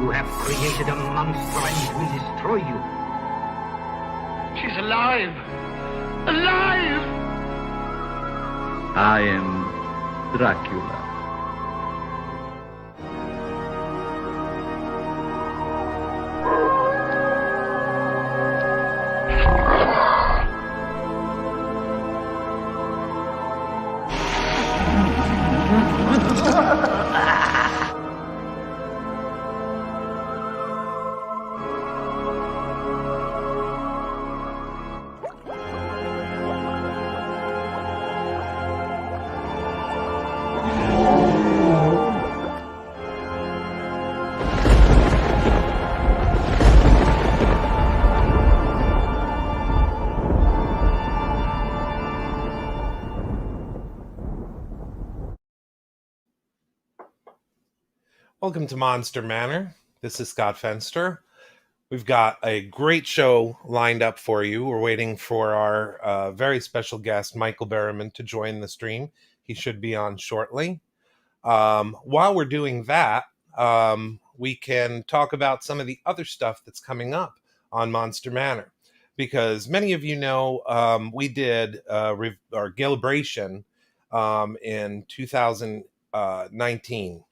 You have created a monster and it will destroy you. She's alive! Alive! I am Dracula. Welcome to Monster Manor. This is Scott Fenster. We've got a great show lined up for you. We're waiting for our very special guest, Michael BERRYMAN, to join the stream. He should be on shortly. While we're doing that, we can talk about some of the other stuff that's coming up on Monster Manor. Because many of you know we did our Gilibration in 2019.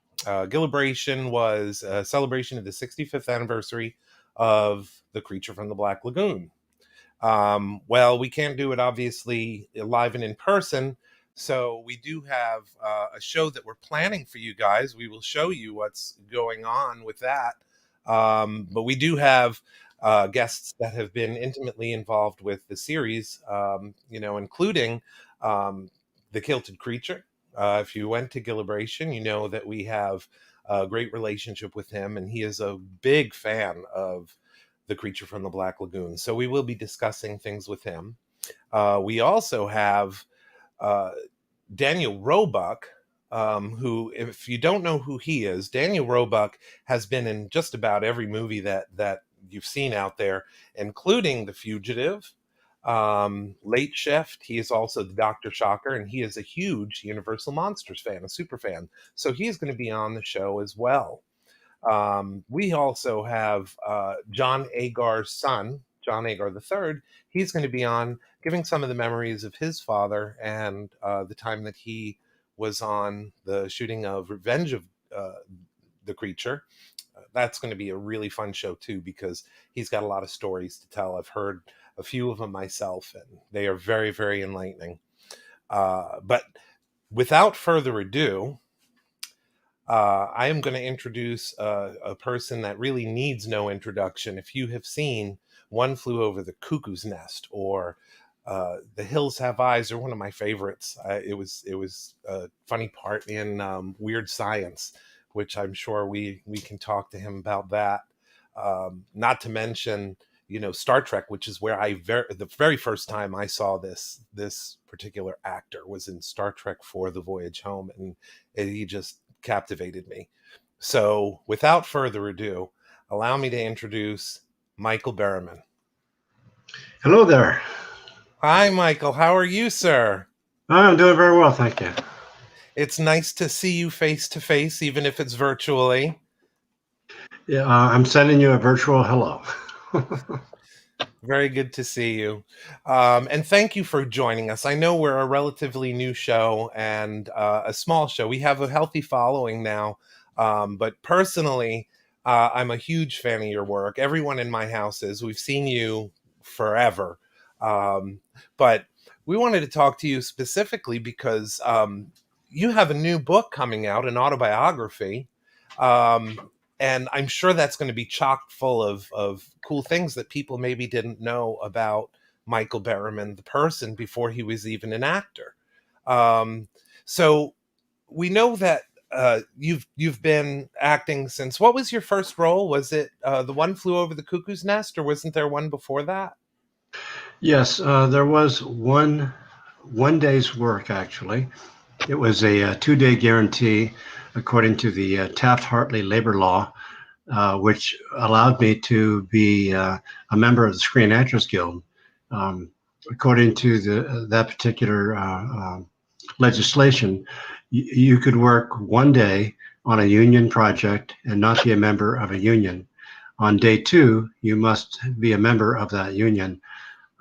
Gilibration was a celebration of the 65th anniversary of The Creature from the Black Lagoon. Well, we can't do it obviously live and in person, so we do have a show that we're planning for you guys. We will show you what's going on with that. But we do have guests that have been intimately involved with the series, including the Kilted Creature. If you went to Gilibration, you know that we have a great relationship with him, and he is a big fan of The Creature from the Black Lagoon. So we will be discussing things with him. We also have Daniel Roebuck, who, if you don't know who he is, Daniel Roebuck has been in just about every movie that you've seen out there, including The Fugitive, Late Shift. He is also the Dr. Shocker, and he is a huge Universal Monsters fan, a super fan. So he's going to be on the show as well. We also have John Agar's son, John Agar III. He's going to be on giving some of the memories of his father and the time that he was on the shooting of Revenge of the Creature. That's going to be a really fun show too, because he's got a lot of stories to tell. I've heard a few of them myself, and they are very, very enlightening. But without further ado, I am going to introduce a person that really needs no introduction. If you have seen One Flew Over the Cuckoo's Nest, or The Hills Have Eyes, are one of my favorites. It was a funny part in Weird Science, which I'm sure we can talk to him about that. Not to mention, Star Trek, which is where the very first time I saw this particular actor was in Star Trek IV: The Voyage Home, and he just captivated me. So without further ado, allow me to introduce Michael BERRYMAN. Hello there. Hi, Michael. How are you, sir? I'm doing very well, thank you. It's nice to see you face to face, even if it's virtually. Yeah, I'm sending you a virtual hello. Very good to see you. And thank you for joining us. I know we're a relatively new show and a small show. We have a healthy following now. But personally, I'm a huge fan of your work. Everyone in my house is. We've seen you forever. But we wanted to talk to you specifically because you have a new book coming out, an autobiography. And I'm sure that's going to be chock full of cool things that people maybe didn't know about Michael BERRYMAN, the person, before he was even an actor. So we know that you've been acting since, what was your first role? Was it The One Flew Over the Cuckoo's Nest, or wasn't there one before that? Yes, there was one day's work, actually. It was a 2-day guarantee according to the Taft-Hartley labor law, which allowed me to be a member of the Screen Actors Guild. According to that particular legislation, you could work one day on a union project and not be a member of a union. On day 2, you must be a member of that union.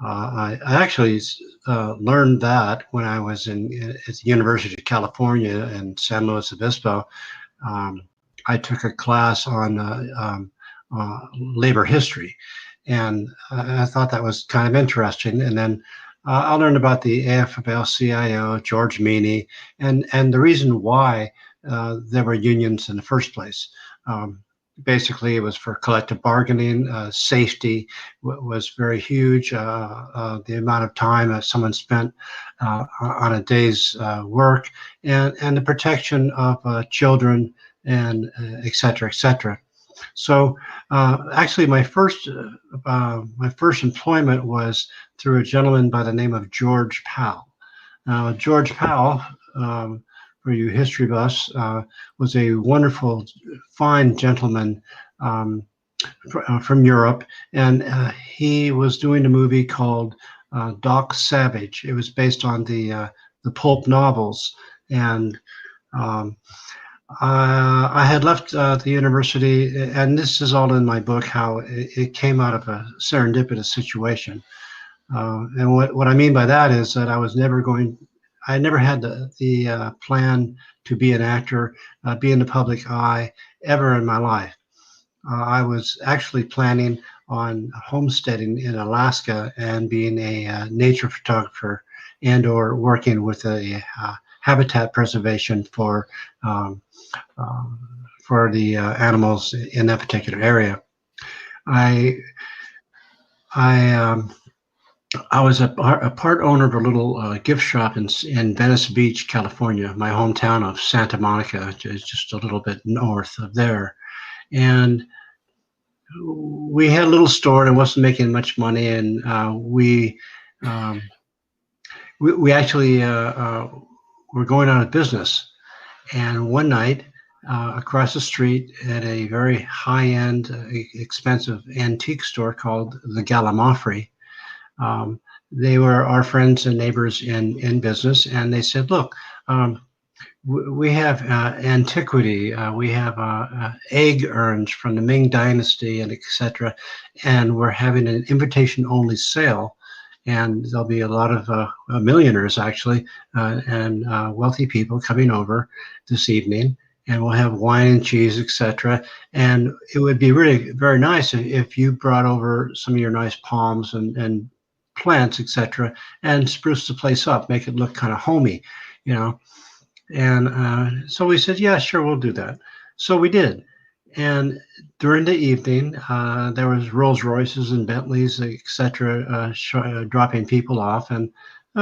I actually learned that when I was at the University of California in San Luis Obispo. I took a class on labor history, and I thought that was kind of interesting. And then I learned about the AFL-CIO, George Meany, and the reason why there were unions in the first place. Basically, it was for collective bargaining. Safety was very huge. The amount of time that someone spent on a day's work, and the protection of children, and et cetera, et cetera. So actually, my first employment was through a gentleman by the name of George Powell. George Powell, for you history buffs, was a wonderful, fine gentleman from Europe, and he was doing a movie called Doc Savage. It was based on the pulp novels, and I had left the university, and this is all in my book, how it came out of a serendipitous situation. And what I mean by that is that I never had the plan to be an actor, be in the public eye ever in my life. I was actually planning on homesteading in Alaska and being a nature photographer, and or working with a habitat preservation for the animals in that particular area. I was a part owner of a little gift shop in Venice Beach, California, my hometown of Santa Monica, just a little bit north of there. And we had a little store, and it wasn't making much money, and we actually were going out of business. And one night, across the street at a very high-end, expensive antique store called the Gallimaufry, they were our friends and neighbors in business, and they said, look, we have antiquity, we have egg urns from the Ming Dynasty, and etc., and we're having an invitation-only sale, and there'll be a lot of millionaires, actually, and wealthy people coming over this evening, and we'll have wine and cheese, etc. And it would be really very nice if you brought over some of your nice palms and plants, etc., and spruce the place up, make it look kind of homey, you know. And so we said, yeah, sure, we'll do that. So we did. And during the evening, there was Rolls Royces and Bentleys, etc., dropping people off, and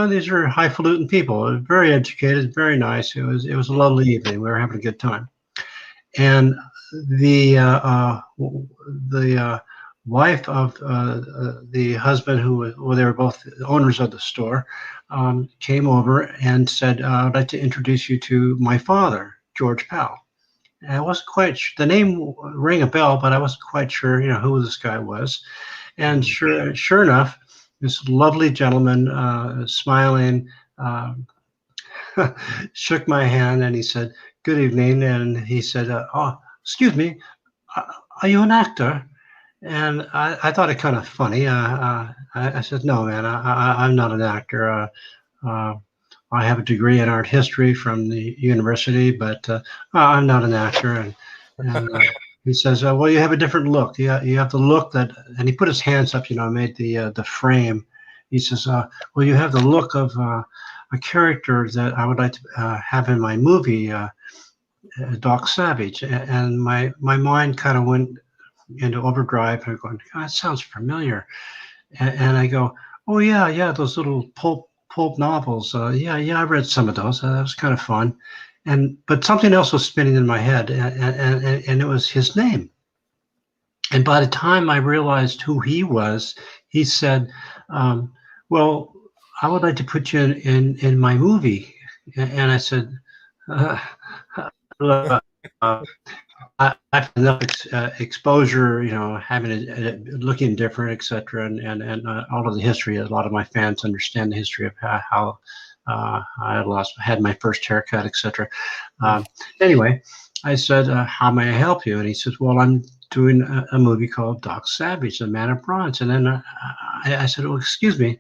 these are highfalutin people, very educated, very nice. It was a lovely evening. We were having a good time. And the wife of the husband, they were both owners of the store, came over and said, I'd like to introduce you to my father, George Powell. And I wasn't quite the name rang a bell, but I wasn't quite sure, who this guy was. And sure enough, this lovely gentleman, smiling, shook my hand, and he said, "Good evening." And he said, "Oh, excuse me, are you an actor?" And I thought it kind of funny. I said, "No, man, I'm not an actor. I have a degree in art history from the university, but I'm not an actor." And he says, "Well, you have a different look. You have the look that," and he put his hands up, made the frame. He says, "Well, you have the look of a character that I would like to have in my movie, Doc Savage." And my mind kind of went into overdrive, and I'm going, "God, that sounds familiar." And I go, "Oh yeah, those little pulp novels. Yeah, I read some of those. That was kind of fun." But something else was spinning in my head, and it was his name. And by the time I realized who he was, he said, "Well, I would like to put you in my movie." And I said, I've enough exposure, looking different, etc., and all of the history. A lot of my fans understand the history of how I had my first haircut, etc. Anyway, I said, how may I help you? And he says, well, I'm doing a movie called Doc Savage, The Man of Bronze. And then I said, well, excuse me.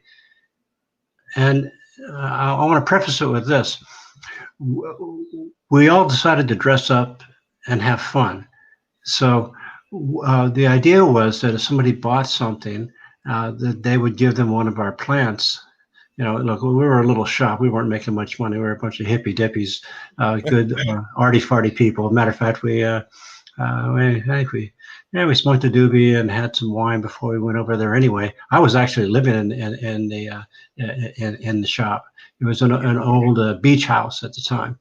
And I want to preface it with this. We all decided to dress up and have fun. So the idea was that if somebody bought something, that they would give them one of our plants. You know, look, we were a little shop. We weren't making much money. We were a bunch of hippy dippies, good arty farty people. Matter of fact, I think we smoked a doobie and had some wine before we went over there. Anyway, I was actually living in the shop. It was an old beach house at the time,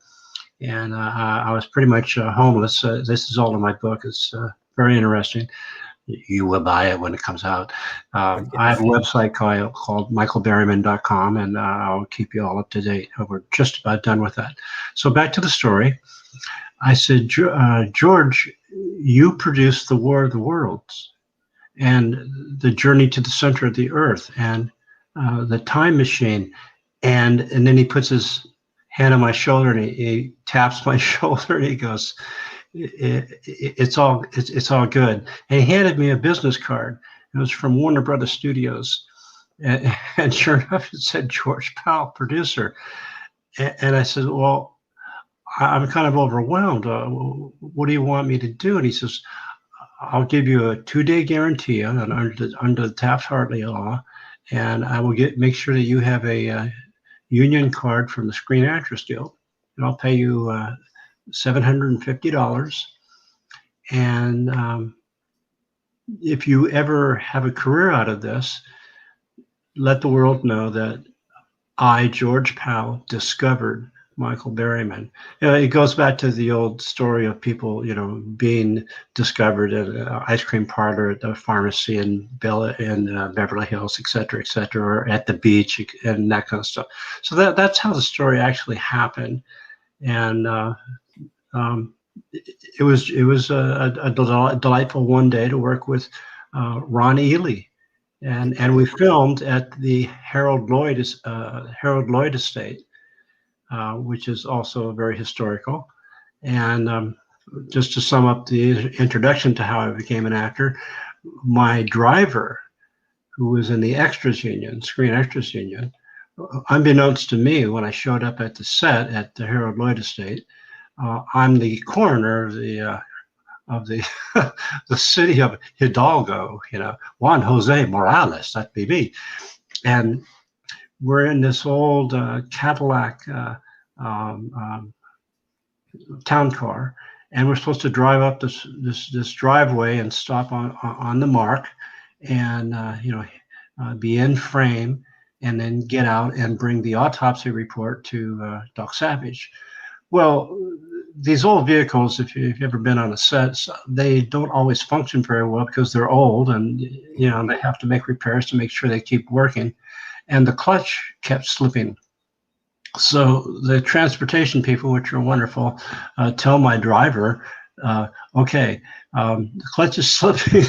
and I was pretty much homeless. This is all in my book. It's very interesting. You will buy it when it comes out. I have a website called michaelberryman.com, and I'll keep you all up to date. We're just about done with that. So back to the story. I said, George, you produced The War of the Worlds and The Journey to the Center of the Earth and The Time Machine. And then he puts his hand on my shoulder and he taps my shoulder and he goes, it's all good. And he handed me a business card. It was from Warner Brothers Studios. And sure enough, it said George Powell, producer. And I said, well, I'm kind of overwhelmed. What do you want me to do? And he says, I'll give you a 2-day guarantee under the Taft-Hartley law, and I will make sure that you have a union card from the Screen Actors Guild, and I'll pay you $750. And if you ever have a career out of this, let the world know that I, George Powell, discovered Michael Berryman. You know, it goes back to the old story of people, you know, being discovered at an ice cream parlor, at the pharmacy in Beverly Hills, et cetera, or at the beach and that kind of stuff. So that's how the story actually happened. And it was a delightful one day to work with Ron Ely. And we filmed at the Harold Lloyd Estate, which is also very historical. And just to sum up the introduction to how I became an actor, my driver, who was in the Screen Extras Union, unbeknownst to me, when I showed up at the set at the Harold Lloyd Estate, I'm the coroner of the the city of Hidalgo, you know, Juan Jose Morales, that'd be me. And we're in this old Cadillac town car, and we're supposed to drive up this driveway and stop on the mark, and be in frame, and then get out and bring the autopsy report to Doc Savage. Well, these old vehicles, if you've ever been on a set, they don't always function very well because they're old, and you know they have to make repairs to make sure they keep working. And the clutch kept slipping. So the transportation people, which are wonderful, tell my driver, okay, the clutch is slipping.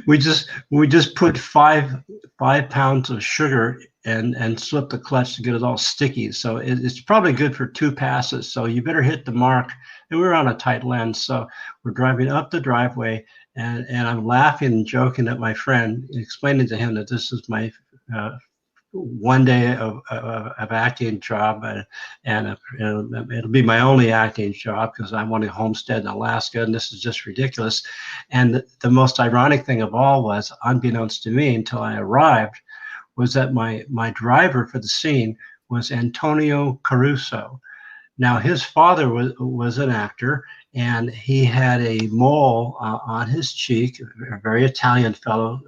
we just put five pounds of sugar and slip the clutch to get it all sticky. So it's probably good for 2 passes. So you better hit the mark. And we were on a tight lens. So we're driving up the driveway, and I'm laughing and joking at my friend, explaining to him that this is my one day of acting job, and it'll be my only acting job because I want to homestead in Alaska, and this is just ridiculous. And the most ironic thing of all was, unbeknownst to me until I arrived, was that my driver for the scene was Antonio Caruso. Now, his father was an actor, and he had a mole on his cheek, a very Italian fellow,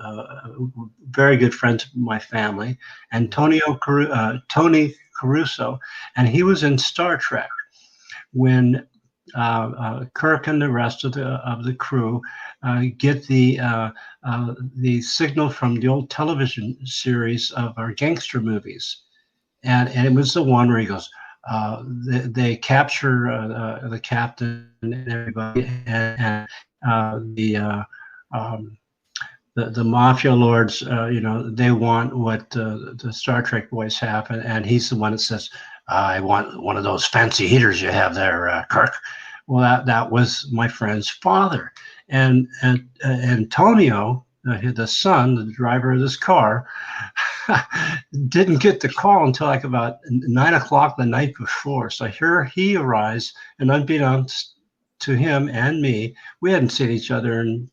very good friend of my family, Tony Caruso, and he was in Star Trek when Kirk and the rest of the crew get the signal from the old television series of our gangster movies, and it was the one where he goes, they capture the captain and everybody, and the mafia lords, they want what the Star Trek boys have, and he's the one that says, I want one of those fancy heaters you have there, Kirk. Well, that was my friend's father, and Antonio, the son, the driver of this car, didn't get the call until like about 9 o'clock the night before. So here he arrives, and unbeknownst to him and me, we hadn't seen each other in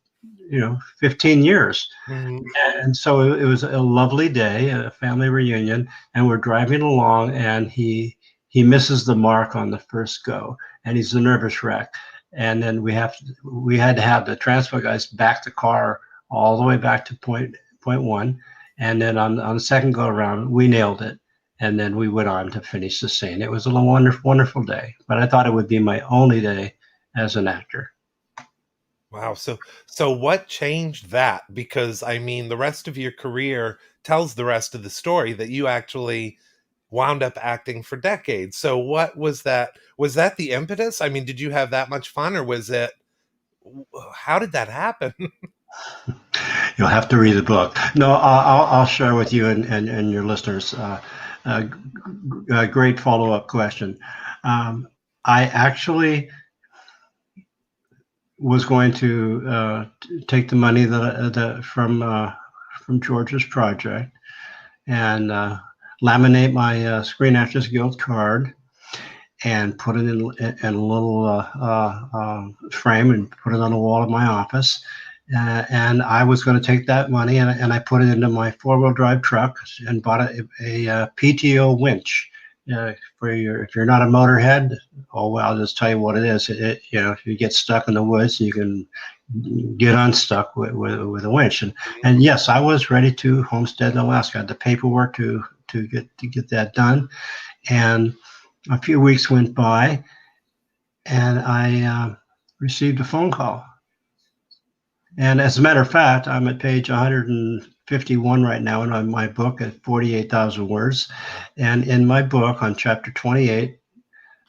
15 years. Mhm. And so it was a lovely day, a family reunion, and we're driving along, and he misses the mark on the first go, and he's a nervous wreck. And then we had to have the transport guys back the car all the way back to point one, and then on the second go around, we nailed it, and then we went on to finish the scene. It was a wonderful day, but I thought it would be my only day as an actor. Wow. So what changed that? Because I mean, the rest of your career tells the rest of the story that you actually wound up acting for decades. So what was that? Was that the impetus? I mean, did you have that much fun, or was it? How did that happen? You'll have to read the book. No, I'll share with you and your listeners a great follow-up question. I actually was going to take the money that from George's project and laminate my Screen Actors Guild card and put it in a little frame and put it on the wall of my office. And I was going to take that money and I put it into my four-wheel drive truck and bought a PTO winch. If you're not a motorhead, oh well, I'll just tell you what it is. If you get stuck in the woods, you can get unstuck with a winch. And yes, I was ready to homestead in Alaska. I had the paperwork to get that done. And a few weeks went by, and I received a phone call. And as a matter of fact, I'm at page 151 right now in my book at 48,000 words. And in my book on chapter 28,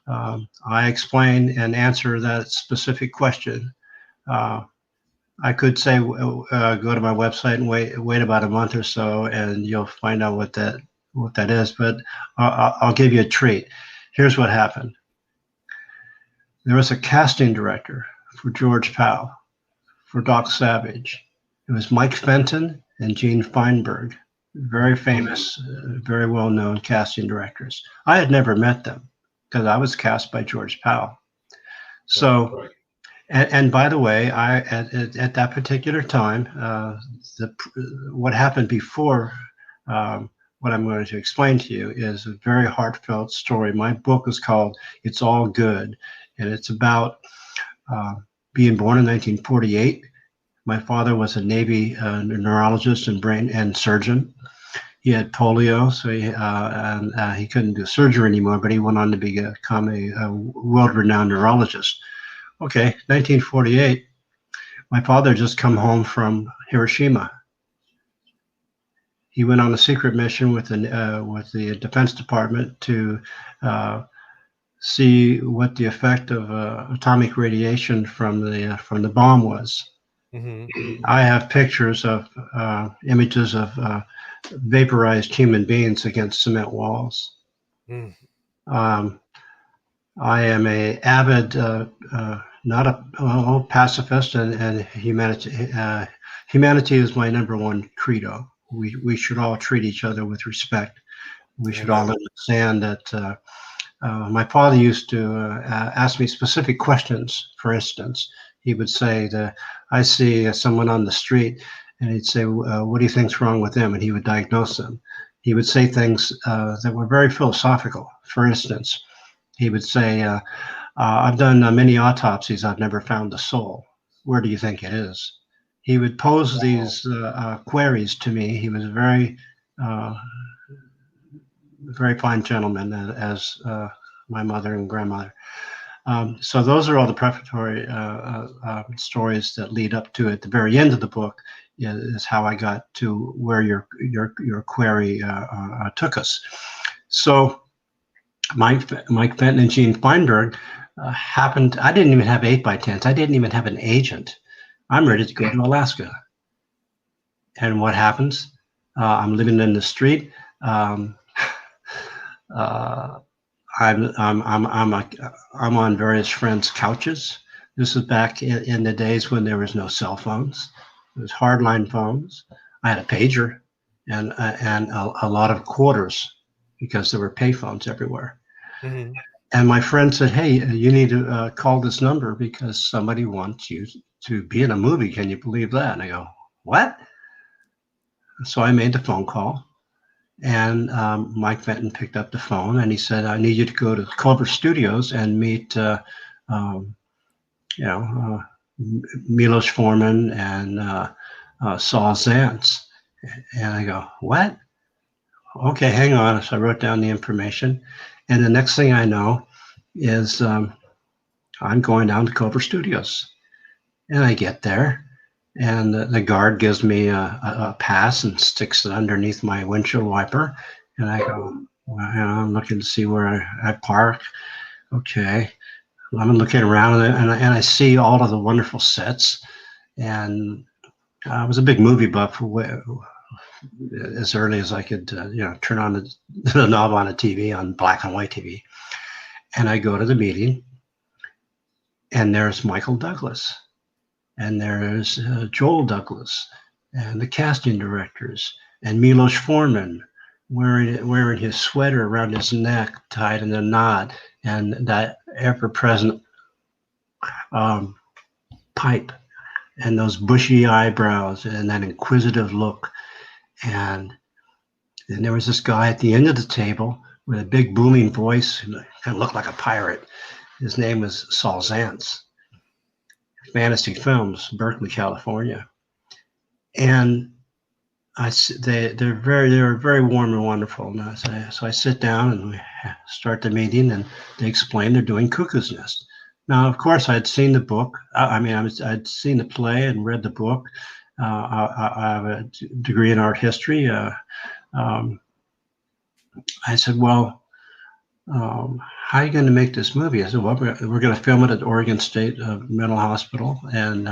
I explain and answer that specific question. I could say go to my website and wait about a month or so, and you'll find out what that is. But I'll give you a treat. Here's what happened. There was a casting director for George Powell, for Doc Savage. It was Mike Fenton and Gene Feinberg, very famous, very well-known casting directors. I had never met them because I was cast by George Powell. So, and by the way, at that particular time, what happened before what I'm going to explain to you is a very heartfelt story. My book is called "It's All Good," and it's about being born in 1948. My father was a Navy neurologist and brain and surgeon. He had polio, so he couldn't do surgery anymore, but he went on to become a world-renowned neurologist. Okay, 1948, my father just come home from Hiroshima. He went on a secret mission with the Defense Department to see what the effect of atomic radiation from the bomb was. Mm-hmm. I have pictures of images of vaporized human beings against cement walls. Mm. I am a avid, not a pacifist, and humanity. Humanity is my number one credo. We should all treat each other with respect. We should all understand that. My father used to ask me specific questions. For instance, he would say that I see someone on the street, and he'd say, "What do you think's wrong with them?" And he would diagnose them. He would say things that were very philosophical. For instance, he would say, "I've done many autopsies. I've never found the soul. Where do you think it is?" He would pose these queries to me. He was a very very fine gentleman, as my mother and grandmother. So those are all the prefatory stories that lead up to at the very end of the book. Is how I got to where your query took us. So Mike Fenton and Gene Feinberg happened. I didn't even have 8x10s. I didn't even have an agent. I'm ready to go to Alaska. And what happens? I'm living in the street. I'm on various friends' couches. This is back in the days when there was no cell phones. It was hardline phones. I had a pager and a lot of quarters because there were payphones everywhere. Hmm. And my friend said, "Hey, you need to call this number because somebody wants you to be in a movie. Can you believe that?" And I go, "What?" So I made the phone call, and Mike Fenton picked up the phone, and he said, "I need you to go to Culver Studios and meet, um, you know, Milos Forman and Saul Zaentz." And I go, "What?" Okay, hang on. So I wrote down the information, and the next thing I know is I'm going down to Culver Studios, and I get there. And the guard gives me a pass and sticks it underneath my windshield wiper. And I go, well, I'm looking to see where I park. Okay. I'm looking around and I see all of the wonderful sets. And I was a big movie buff as early as I could, turn on the knob on a TV, on black and white TV. And I go to the meeting, and there's Michael Douglas. And there's Joel Douglas and the casting directors and Milos Forman wearing his sweater around his neck tied in a knot and that ever-present pipe and those bushy eyebrows and that inquisitive look. And then there was this guy at the end of the table with a big booming voice who kind of looked like a pirate. His name was Saul Zaentz. Fantasy Films, Berkeley, California. And they're very warm and wonderful. And so I sit down and we start the meeting, and they explain they're doing Cuckoo's Nest. Now, of course, I'd seen the book. I'd seen the play and read the book. I have a degree in art history. I said, well, how are you going to make this movie? I said, well, we're going to film it at Oregon State Mental Hospital, and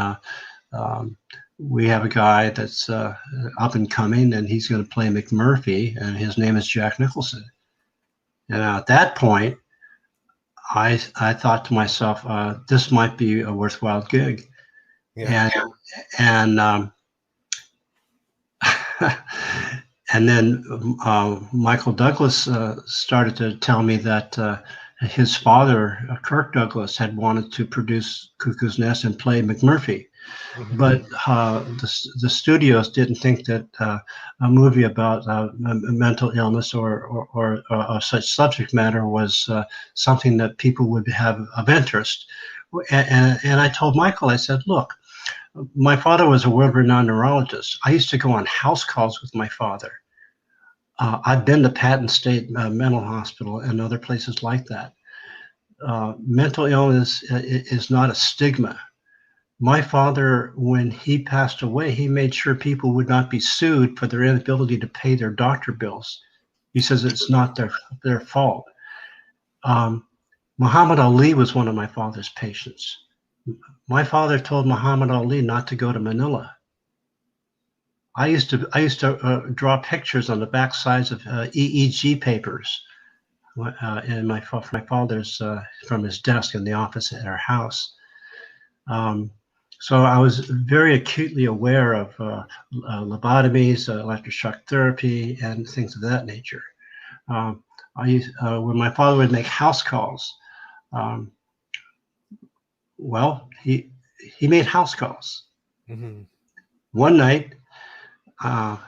we have a guy that's up and coming, and he's going to play McMurphy, and his name is Jack Nicholson. And at that point, I thought to myself, this might be a worthwhile gig. Yeah. And and then Michael Douglas started to tell me that his father, Kirk Douglas, had wanted to produce Cuckoo's Nest and play McMurphy. Mhm. But the studios didn't think that a movie about mental illness or such subject matter was something that people would have of interest. And I told Michael, I said, look, my father was a world-renowned neurologist. I used to go on house calls with my father. I've been to Patton State Mental Hospital and other places like that. Mental illness is not a stigma. My father, when he passed away, he made sure people would not be sued for their inability to pay their doctor bills. He says it's not their fault. Muhammad Ali was one of my father's patients. My father told Muhammad Ali not to go to Manila. I used to draw pictures on the back sides of EEG papers in my father's from his desk in the office at our house. So I was very acutely aware of lobotomies, electroshock therapy, and things of that nature. When my father would make house calls, well, he made house calls. Mm-hmm. One night,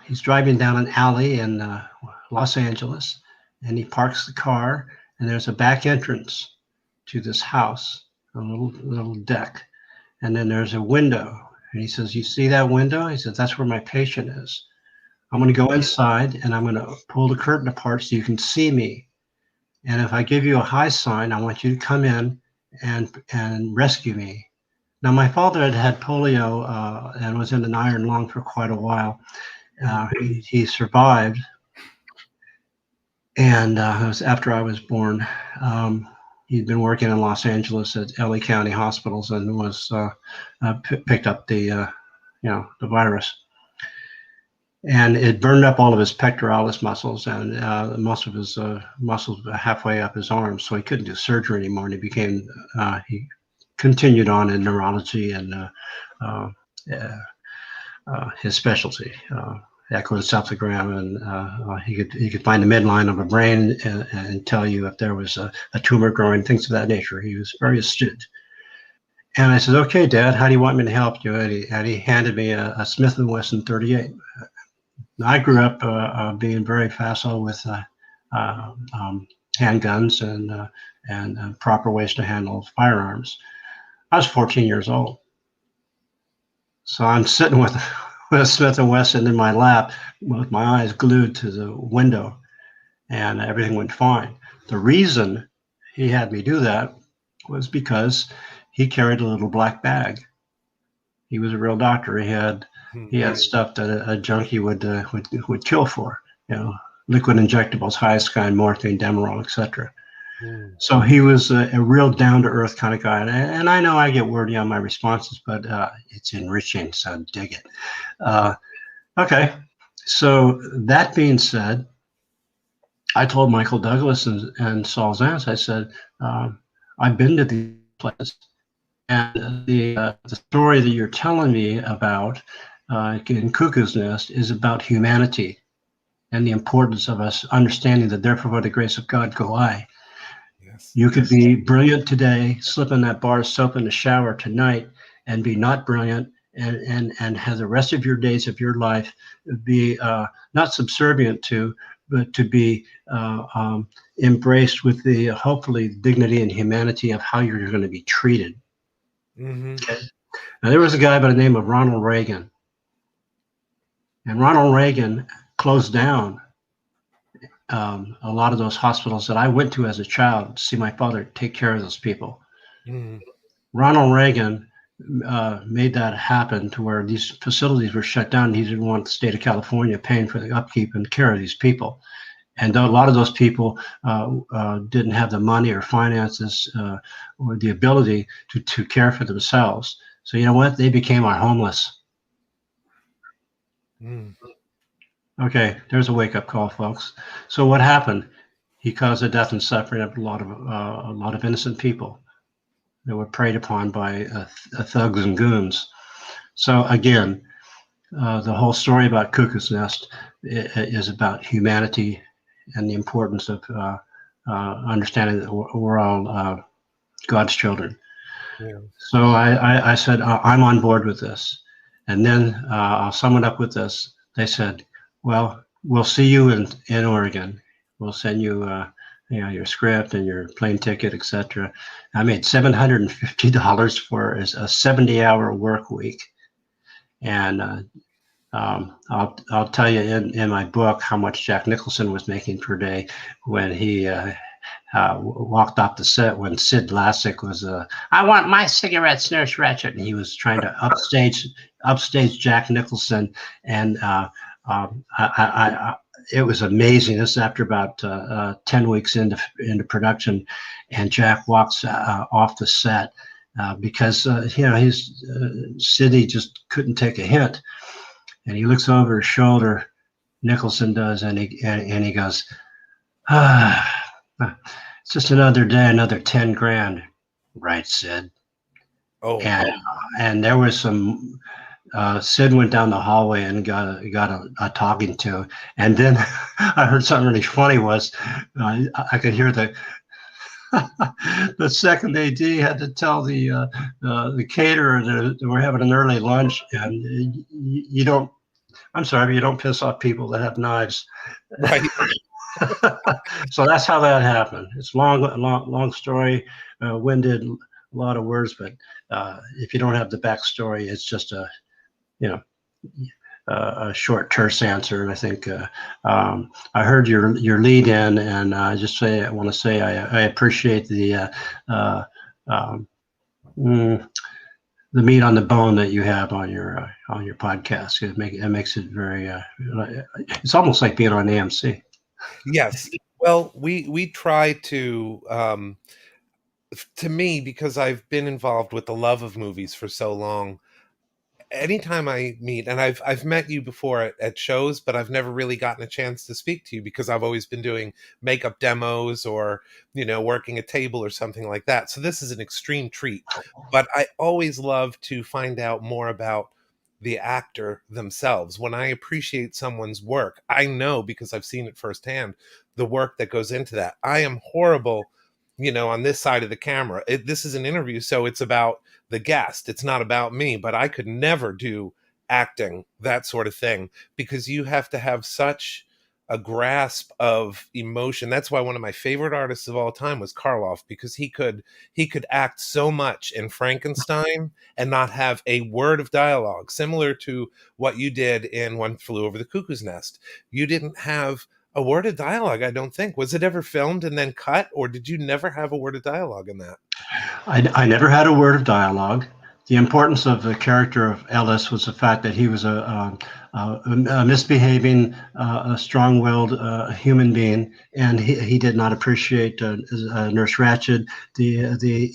he's driving down an alley in Los Angeles, and he parks the car, and there's a back entrance to this house, a little deck, and then there's a window. And he says, you see that window? He says, that's where my patient is. I'm going to go inside, and I'm going to pull the curtain apart so you can see me. And if I give you a high sign, I want you to come in and rescue me. Now, my father had polio and was in an iron lung for quite a while. He survived, and it was after I was born. He'd been working in Los Angeles at LA County hospitals and was picked up the virus. and it burned up all of his pectoralis muscles and most of his muscles halfway up his arms, so he couldn't do surgery anymore. And he continued on in neurology and uh, his specialty, echoencephalogram, and he could find the midline of a brain and tell you if there was a tumor growing, things of that nature. He was very astute. And I said, "Okay, Dad, how do you want me to help you?" And he handed me a Smith & Wesson 38. I grew up being very facile with handguns and proper ways to handle firearms. I was 14 years old, so I'm sitting with a Smith & Wesson in my lap with my eyes glued to the window, and everything went fine. The reason he had me do that was because he carried a little black bag. He was a real doctor. He had stuff that a junkie would kill for, liquid injectables, Hyoscine, morphine, Demerol, etc. So he was a real down-to-earth kind of guy. And I know I get wordy on my responses, but it's enriching, so dig it. Okay, so that being said, I told Michael Douglas and Saul Zaentz, I said, I've been to these places, and the story that you're telling me about in Cuckoo's Nest is about humanity and the importance of us understanding that therefore by the grace of God go I. Yes. You could be brilliant today, slip in that bar of soap in the shower tonight, and be not brilliant, and have the rest of your days of your life be not subservient to, but to be embraced with the hopefully dignity and humanity of how you're going to be treated. Okay. Now, there was a guy by the name of Ronald Reagan, and Ronald Reagan closed down a lot of those hospitals that I went to as a child to see my father take care of those people. Ronald Reagan made that happen to where these facilities were shut down. He didn't want the state of California paying for the upkeep and care of these people. And a lot of those people didn't have the money or finances or the ability to care for themselves. So you know what? They became our homeless. Okay, there's a wake-up call, folks. So what happened? He caused the death and suffering of a lot of innocent people that were preyed upon by thugs and goons. So again, the whole story about Cuckoo's Nest is about humanity and the importance of understanding that we're all God's children. Yeah. So I said, I'm on board with this. And then I'll sum it up with this. They said, well, we'll see you in Oregon. We'll send you, your script and your plane ticket, etc. I made $750 for a 70-hour work week. And I'll tell you in my book how much Jack Nicholson was making per day when he walked off the set when Sid Lassick was I want my cigarettes, Nurse Ratched, and he was trying to upstage Jack Nicholson, and it was amazing. This is after about 10 weeks into production, and Jack walks off the set because his Sidney just couldn't take a hint. And he looks over his shoulder, Nicholson does, and he goes, it's just another day, another 10 grand. Right, Sid. Oh. And there was some, Sid went down the hallway and got a talking to. And then I heard something really funny was, I could hear the second AD had to tell the caterer that we're having an early lunch, and you don't, I'm sorry, but you don't piss off people that have knives. Right. So that's how that happened. It's long story, winded, a lot of words, but if you don't have the backstory, it's just a short, terse answer. And I think I heard your lead in, and I want to say I appreciate the meat on the bone that you have on your podcast. It makes it very. It's almost like being on AMC. Yes. Well, we try to me, because I've been involved with the love of movies for so long, anytime I meet, and I've met you before at shows, but I've never really gotten a chance to speak to you because I've always been doing makeup demos or, working a table or something like that. So this is an extreme treat. But I always love to find out more about the actor themselves. When I appreciate someone's work, I know because I've seen it firsthand the work that goes into that. I am horrible, on this side of the camera. This is an interview, so it's about the guest. It's not about me, but I could never do acting, that sort of thing, because you have to have such a grasp of emotion. That's why one of my favorite artists of all time was Karloff, because he could act so much in Frankenstein and not have a word of dialogue, similar to what you did in One Flew Over the Cuckoo's Nest. You didn't have a word of dialogue, I don't think. Was it ever filmed and then cut, or did you never have a word of dialogue in that? I never had a word of dialogue. The importance of the character of Ellis was the fact that he was a misbehaving, strong-willed human being, and he did not appreciate Nurse Ratched, the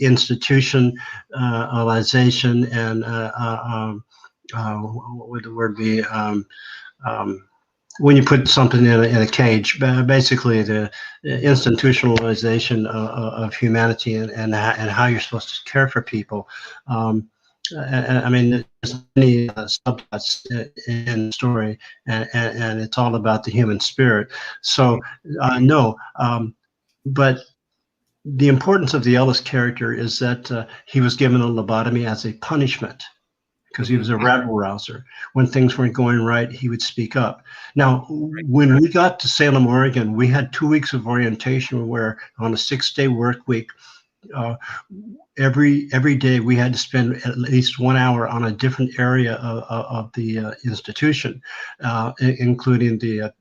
institutionalization, and what would the word be? When you put something in a cage, basically the institutionalization of humanity and how you're supposed to care for people. I mean, there's many subplots in the story, and it's all about the human spirit. So, no, but the importance of the Ellis character is that he was given a lobotomy as a punishment, because he was a rabble rouser. When things weren't going right, he would speak up. Now, when we got to Salem, Oregon, we had 2 weeks of orientation where on a 6-day work week, every day we had to spend at least 1 hour on a different area of the institution, including the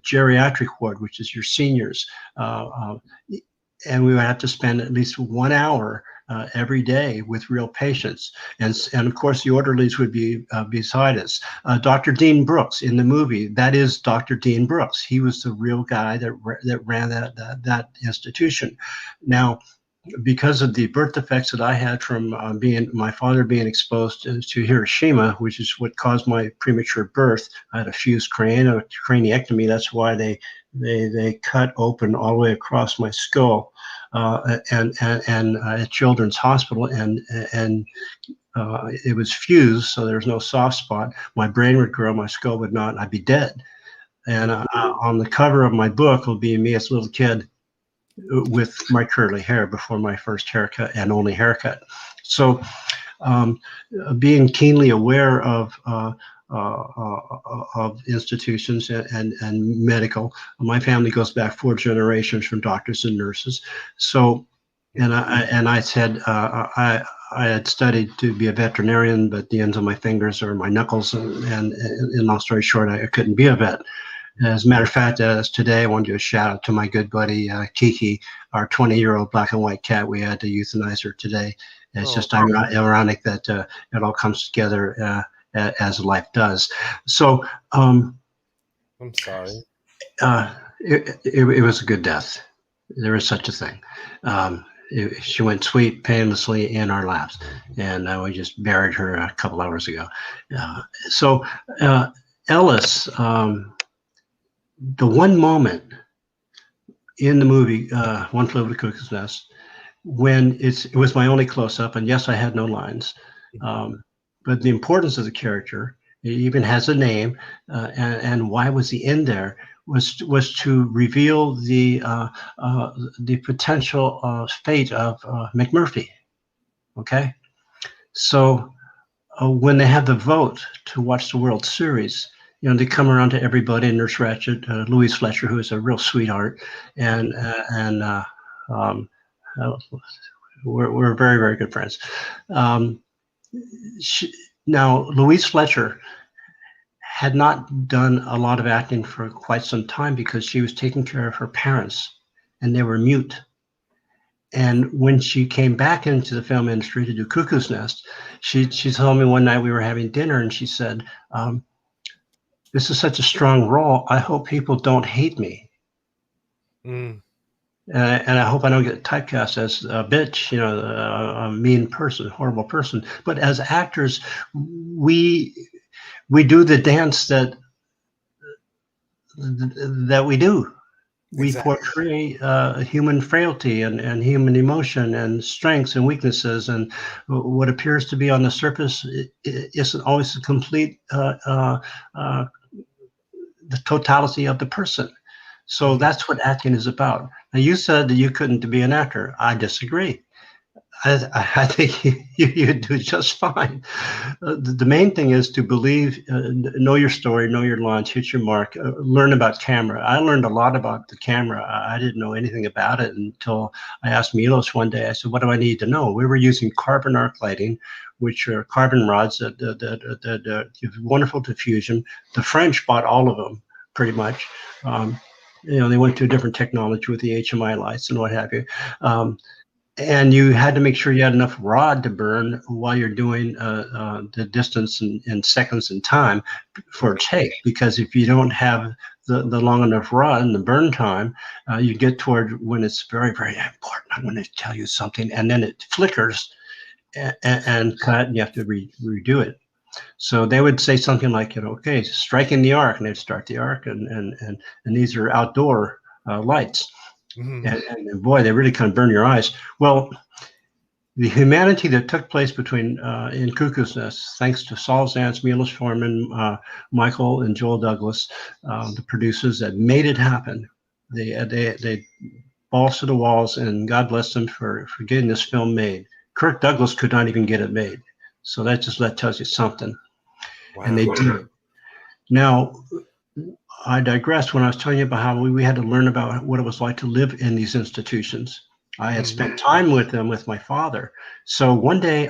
geriatric ward, which is your seniors. And we would have to spend at least 1 hour every day with real patients, and of course the orderlies would be beside us. Dr. Dean Brooks in the movie, that is Dr. Dean Brooks. He was the real guy that ran that institution. Now, because of the birth defects that I had from my father being exposed to Hiroshima, which is what caused my premature birth, I had a fused craniectomy. That's why they cut open all the way across my skull, and at Children's Hospital, and it was fused, so there's no soft spot. My brain would grow, my skull would not, and I'd be dead. And on the cover of my book will be me as a little kid with my curly hair before my first haircut and only haircut. So being keenly aware of institutions and medical, my family goes back 4 generations from doctors and nurses. So, and I said I had studied to be a veterinarian, but the ends of my fingers are my knuckles, and long story short, I couldn't be a vet. As a matter of fact, today I want to do a shout out to my good buddy Kiki, our 20-year-old black and white cat. We had to euthanize her today. It's just ironic that it all comes together as life does. So I'm sorry. It was a good death. There is such a thing. She went sweet, painlessly in our laps, and we just buried her a couple hours ago. So Ellis. The one moment in the movie, One Flew Over the Cuckoo's Nest, when it was my only close-up, and yes, I had no lines, but the importance of the character, it even has a name, and why was he in there, was to reveal the potential fate of McMurphy. Okay, so when they have the vote to watch the World Series, they come around to everybody, Nurse Ratched, Louise Fletcher, who is a real sweetheart, and we're very, very good friends. Now, Louise Fletcher had not done a lot of acting for quite some time because she was taking care of her parents, and they were mute. And when she came back into the film industry to do Cuckoo's Nest, she told me one night we were having dinner, and she said, this is such a strong role. I hope people don't hate me. And I hope I don't get typecast as a bitch, a mean person, horrible person. But as actors, we do the dance that we do. We Exactly. portray human frailty and human emotion and strengths and weaknesses, and what appears to be on the surface isn't always the complete the totality of the person. So that's what acting is about. Now, you said that you couldn't be an actor. I disagree. I think you do just fine. The main thing is to believe, know your story, know your lines, hit your mark, learn about camera. I learned a lot about the camera. I didn't know anything about it until I asked Milos one day. I said, what do I need to know? We were using carbon arc lighting, which are carbon rods that give wonderful diffusion. The French bought all of them, pretty much. They went to a different technology with the HMI lights and what have you. And you had to make sure you had enough rod to burn while you're doing the distance in seconds and time for a take. Because if you don't have the long enough rod and the burn time, you get toward when it's very, very important. I'm going to tell you something, and then it flickers and cut, and you have to redo it. So they would say something like, okay, striking the arc, and they'd start the arc, and these are outdoor lights. And boy, they really kind of burn your eyes. Well, the humanity that took place between in Cuckoo's Nest, thanks to Saul Zaentz, Milos Forman, Michael and Joel Douglas, the producers that made it happen. They balls to the walls, and God bless them for getting this film made. Kirk Douglas could not even get it made. So that tells you something. Wow. And they did it. Now, I digressed when I was telling you about how we had to learn about what it was like to live in these institutions. I had spent time with them with my father. So one day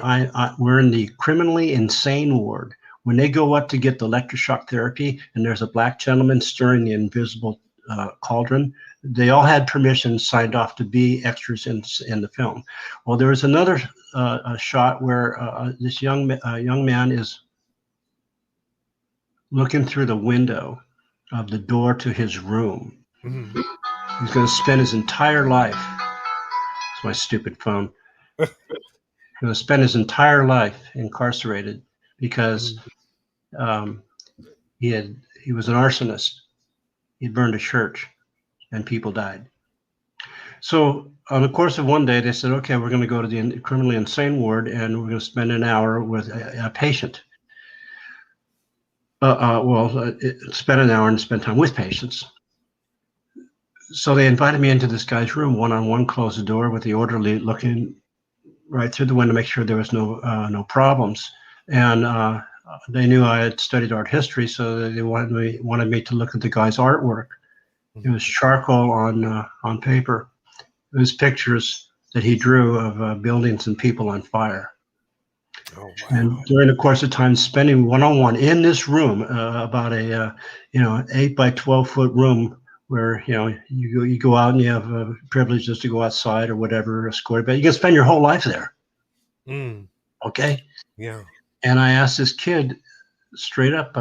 we're in the criminally insane ward. When they go up to get the electroshock therapy, and there's a black gentleman stirring the invisible cauldron, they all had permission signed off to be extras in the film. Well, there was another shot where this young man is looking through the window of the door to his room. He's going to spend his entire life. It's my stupid phone. He's going to spend his entire life incarcerated because he was an arsonist. He burned a church, and people died. So on the course of one day, they said, okay, we're going to go to the criminally insane ward, and we're going to spend an hour with a patient. Spend an hour and spend time with patients. So they invited me into this guy's room, one-on-one, closed the door with the orderly looking right through the window to make sure there was no problems. And they knew I had studied art history, so they wanted me to look at the guy's artwork. It was charcoal on paper. It was pictures that he drew of buildings and people on fire. Oh, wow. And during the course of time spending one-on-one in this room, about a 8 by 12 foot room, where you go out and you have privileges to go outside or whatever, escorted, but you can spend your whole life there. Okay. Yeah. And I asked this kid straight up,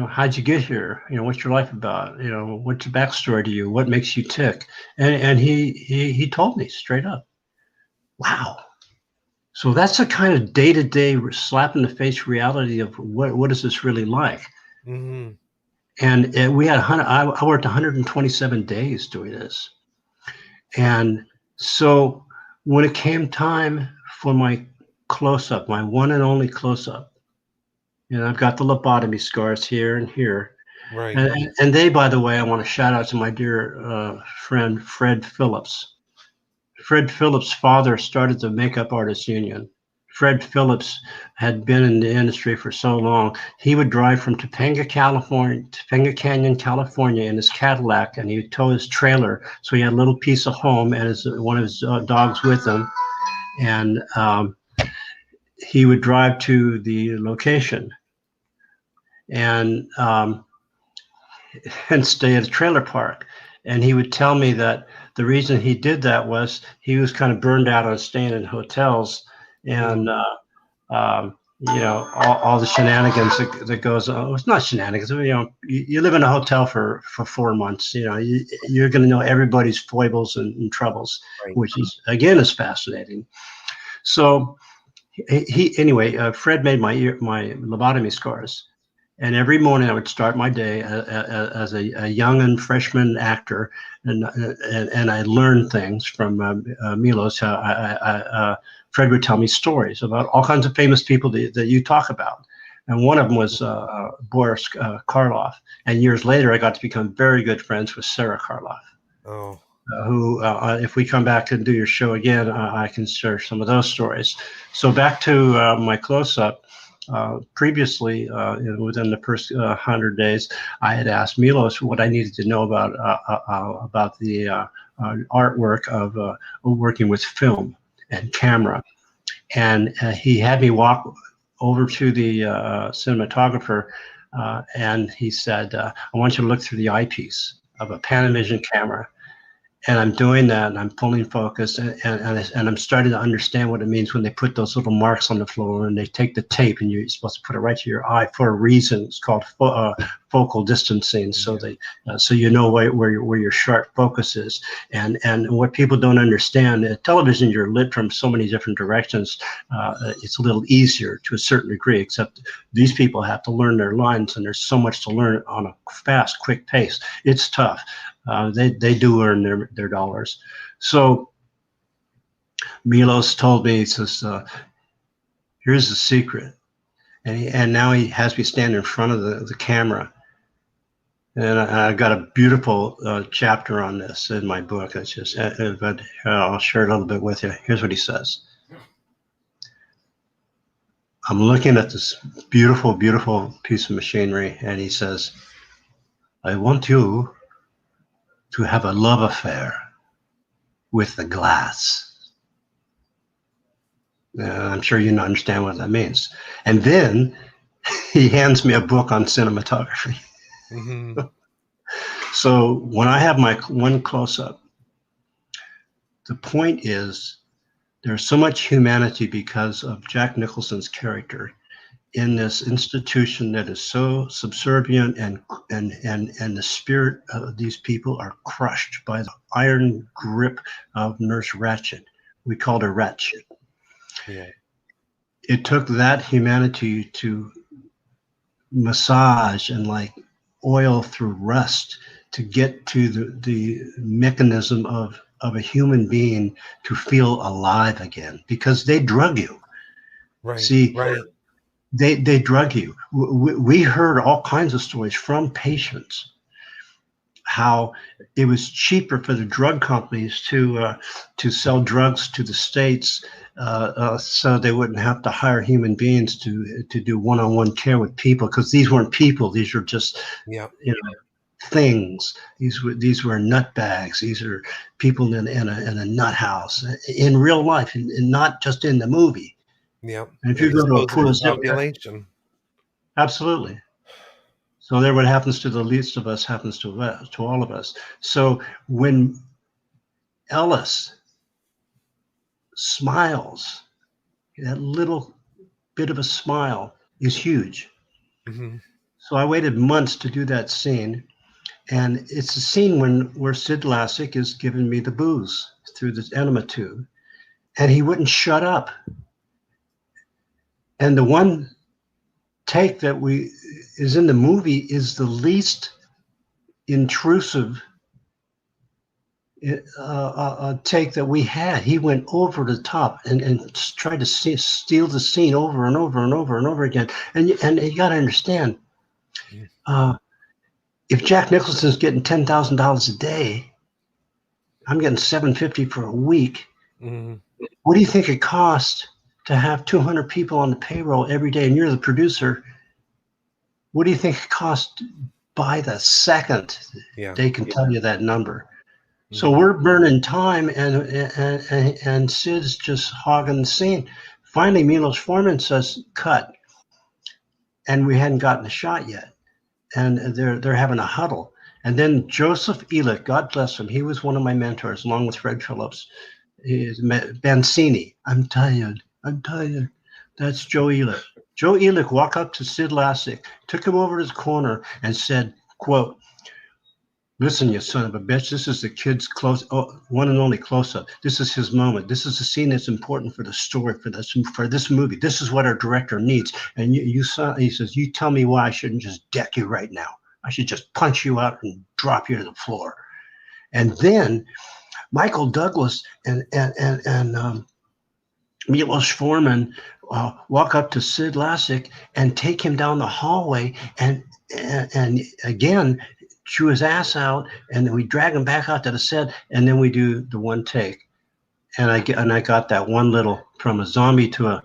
how'd you get here? What's your life about? What's your backstory to you? What makes you tick? And he told me straight up. Wow. So that's a kind of day-to-day slap in the face reality of what is this really like? And we had I worked 127 days doing this. And so when it came time for my close-up, my one and only close-up, I've got the lobotomy scars here and here. Right. And they, by the way, I want to shout out to my dear friend, Fred Phillips. Fred Phillips' father started the Makeup Artists Union. Fred Phillips had been in the industry for so long. He would drive from Topanga Canyon, California in his Cadillac, and he would tow his trailer. So he had a little piece of home and one of his dogs with him. And he would drive to the location and stay at a trailer park. And he would tell me that the reason he did that was he was kind of burned out on staying in hotels, and all the shenanigans that goes on. It's not shenanigans. You live in a hotel for 4 months. You're going to know everybody's foibles and troubles, Right. which is fascinating. So anyway, Fred made my lobotomy scars. And every morning I would start my day as a young and freshman actor, and I learned things from Milos. Fred would tell me stories about all kinds of famous people that you talk about. And one of them was Boris Karloff. And years later, I got to become very good friends with Sarah Karloff. Oh. Who, if we come back and do your show again, I can share some of those stories. So back to my close-up. Previously, within the first 100 days, I had asked Milos what I needed to know about the artwork of working with film and camera, and he had me walk over to the cinematographer, and he said, "I want you to look through the eyepiece of a Panavision camera." And I'm doing that, and I'm pulling focus, and I'm starting to understand what it means when they put those little marks on the floor, and they take the tape, and you're supposed to put it right to your eye for a reason. It's called focal distancing, so so you know where your sharp focus is. And what people don't understand, television, you're lit from so many different directions. It's a little easier to a certain degree, except these people have to learn their lines, and there's so much to learn on a fast, quick pace. It's tough. They do earn their dollars. So Milos told me, he says, here's the secret. And now he has me stand in front of the camera. And I've got a beautiful chapter on this in my book. It's just, but I'll share a little bit with you. Here's what he says. I'm looking at this beautiful, beautiful piece of machinery, and he says, I want you to have a love affair with the glass. I'm sure you understand what that means. And then he hands me a book on cinematography. Mm-hmm. So when I have my one close-up, the point is there's so much humanity because of Jack Nicholson's character in this institution that is so subservient, and the spirit of these people are crushed by the iron grip of Nurse Ratched. We called her Ratched. Yeah. It took that humanity to massage and like oil through rust to get to the mechanism of a human being to feel alive again, because they drug you. Right. See, right. They drug you. We heard all kinds of stories from patients how it was cheaper for the drug companies to sell drugs to the states, so they wouldn't have to hire human beings to do one-on-one care with people, because these weren't people. These were just things. These were nut bags. These are people in a nut house in real life, and not just in the movie. Yep. And if you go to a pool population. Absolutely. So there, what happens to the least of us happens to all of us. So when Ellis smiles, that little bit of a smile is huge. Mm-hmm. So I waited months to do that scene. And it's a scene where Sid Lassick is giving me the booze through this enema tube, and he wouldn't shut up. And the one take that is in the movie is the least intrusive take that we had. He went over the top and tried to steal the scene over and over and over and over again. And you got to understand, if Jack Nicholson's getting $10,000 a day, I'm getting $750 for a week. Mm-hmm. What do you think it costs to have 200 people on the payroll every day, and you're the producer? What do you think it costs by the second? They can tell you that number. Mm-hmm. So we're burning time, and Sid's just hogging the scene. Finally, Milos Forman says, cut. And we hadn't gotten a shot yet. And they're having a huddle. And then Joseph Elick, God bless him, he was one of my mentors, along with Fred Phillips. Bancini, I'm tired. That's Joe Elick. Joe Elick walked up to Sid Lassick, took him over to his corner, and said, quote, "Listen, you son of a bitch, this is the kid's one and only close-up. This is his moment. This is the scene that's important for the story, for this movie. This is what our director needs. And he says, you tell me why I shouldn't just deck you right now. I should just punch you out and drop you to the floor." And then Michael Douglas and Milos Forman walk up to Sid Lassick and take him down the hallway and again chew his ass out, and then we drag him back out to the set, and then we do the one take. And I got that one little, from a zombie to a,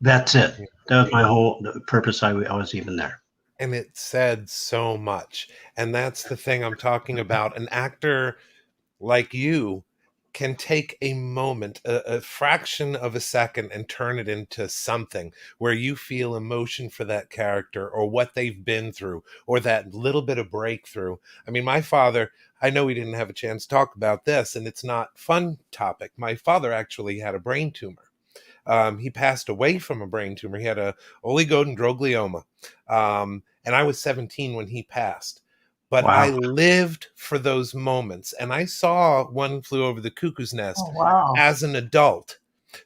that's it. That was my whole purpose. I was even there. And it said so much. And that's the thing I'm talking about. An actor like you can take a moment, a fraction of a second, and turn it into something where you feel emotion for that character or what they've been through or that little bit of breakthrough. I mean, my father, I know we didn't have a chance to talk about this, and it's not a fun topic. My father actually had a brain tumor. He passed away from a brain tumor. He had a oligodendroglioma. And I was 17 when he passed. But Wow. I lived for those moments, and I saw One Flew Over the Cuckoo's Nest as an adult.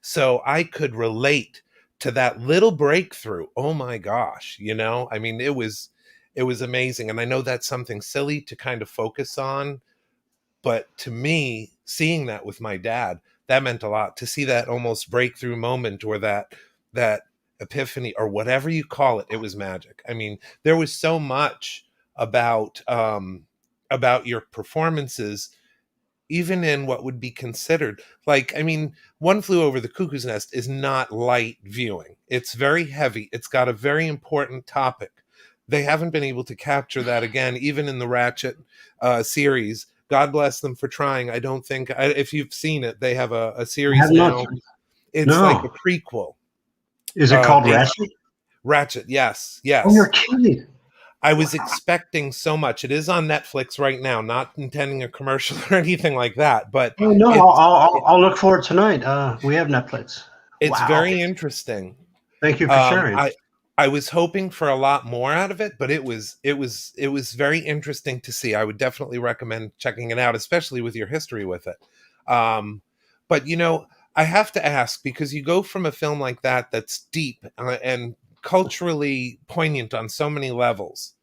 So I could relate to that little breakthrough. Oh my gosh, you know, I mean, it was amazing. And I know that's something silly to kind of focus on, but to me, seeing that with my dad, that meant a lot. To see that almost breakthrough moment, or that epiphany, or whatever you call it, it was magic. I mean, there was so much about your performances, even in what would be considered, like, I mean, One Flew Over the Cuckoo's Nest is not light viewing. It's very heavy. It's got a very important topic. They haven't been able to capture that again, even in the Ratchet series. God bless them for trying. I don't think, if you've seen it, they have a series now. It's like a prequel. Is it called Ratchet? Ratchet, yes. Oh, you're kidding. I was expecting so much. It is on Netflix right now, not intending a commercial or anything like that. But oh, no, I'll look for it tonight. We have Netflix. It's very interesting. Thank you for sharing. I was hoping for a lot more out of it, but it was very interesting to see. I would definitely recommend checking it out, especially with your history with it. But you know, I have to ask, because you go from a film like that that's deep and culturally poignant on so many levels,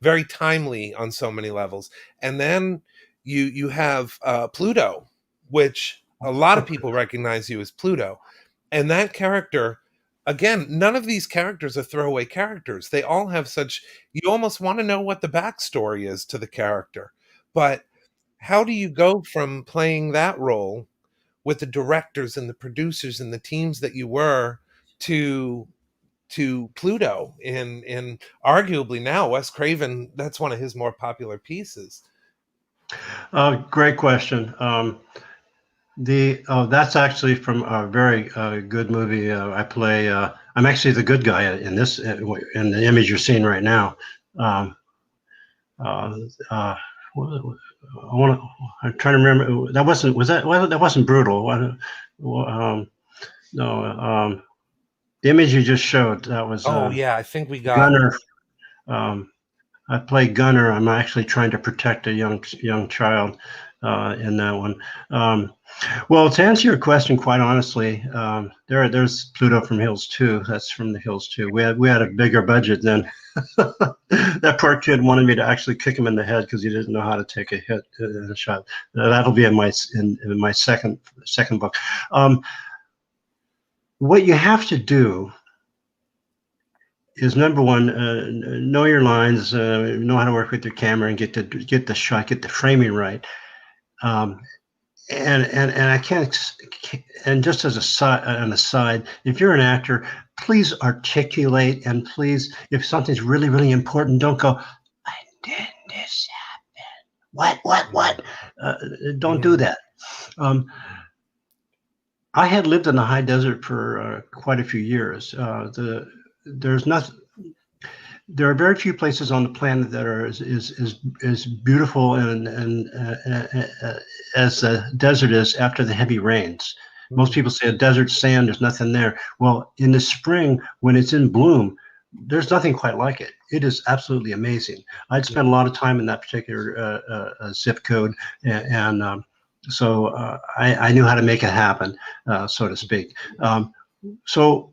very timely on so many levels, and then you have Pluto, which a lot of people recognize you as Pluto, and that character, again, none of these characters are throwaway characters. They all have such, you almost want to know what the backstory is to the character. But how do you go from playing that role with the directors and the producers and the teams that you were to Pluto in arguably now Wes Craven, that's one of his more popular pieces? Great question. That's actually from a very good movie. I play. I'm actually the good guy in this, in the image you're seeing right now. I'm trying to remember. That wasn't Brutal. No. The image you just showed, that was. I think we got Gunner. I play Gunner. I'm actually trying to protect a young child in that one. Well, to answer your question, quite honestly, there's Pluto from Hills 2. That's from the Hills 2. We had a bigger budget then. That poor kid wanted me to actually kick him in the head because he didn't know how to take a hit in a shot. That'll be in my second book. What you have to do is, number one, know your lines, know how to work with your camera, and get the shot, get the framing right. And I can't. And just as an aside, if you're an actor, please articulate, and please, if something's really, really important, don't go, "I did this happen. What? Don't do that." I had lived in the high desert for quite a few years. There are very few places on the planet that are as beautiful and as the desert is after the heavy rains. Most Mm. people say a desert sand, there's nothing there. Well, in the spring, when it's in bloom, there's nothing quite like it. It is absolutely amazing. I'd Yeah. spent a lot of time in that particular zip code, and so I knew how to make it happen, so to speak. So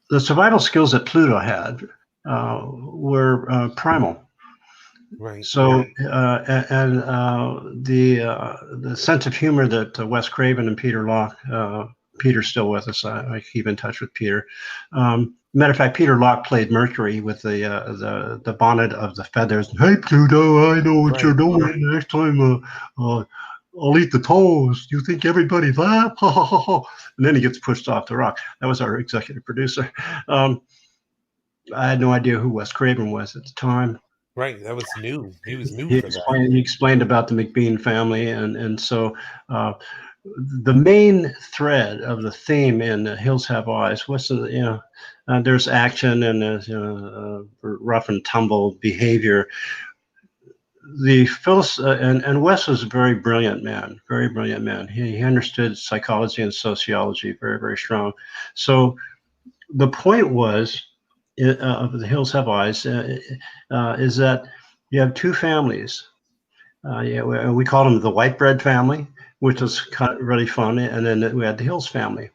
the survival skills that Pluto had were primal. Right. So and the sense of humor that Wes Craven and Peter Locke, Peter's still with us. I keep in touch with Peter. Matter of fact, Peter Locke played Mercury with the bonnet of the feathers. Hey Pluto, I know what you're Right. doing. Next time, I'll eat the toast. You think everybody laugh? And then he gets pushed off the rock. That was our executive producer. I had no idea who Wes Craven was at the time. Right. That was new. He was new he for that. explained he explained about the McBean family, and so the main thread of the theme in Hills Have Eyes was there's action and there's rough and tumble behavior. The Phyllis and Wes was a very brilliant man, very brilliant man. He understood psychology and sociology very, very strong. So the point was of the Hills Have Eyes is that you have two families. Yeah, we called them the white bread family, which was kind of really fun, and then we had the Hills family.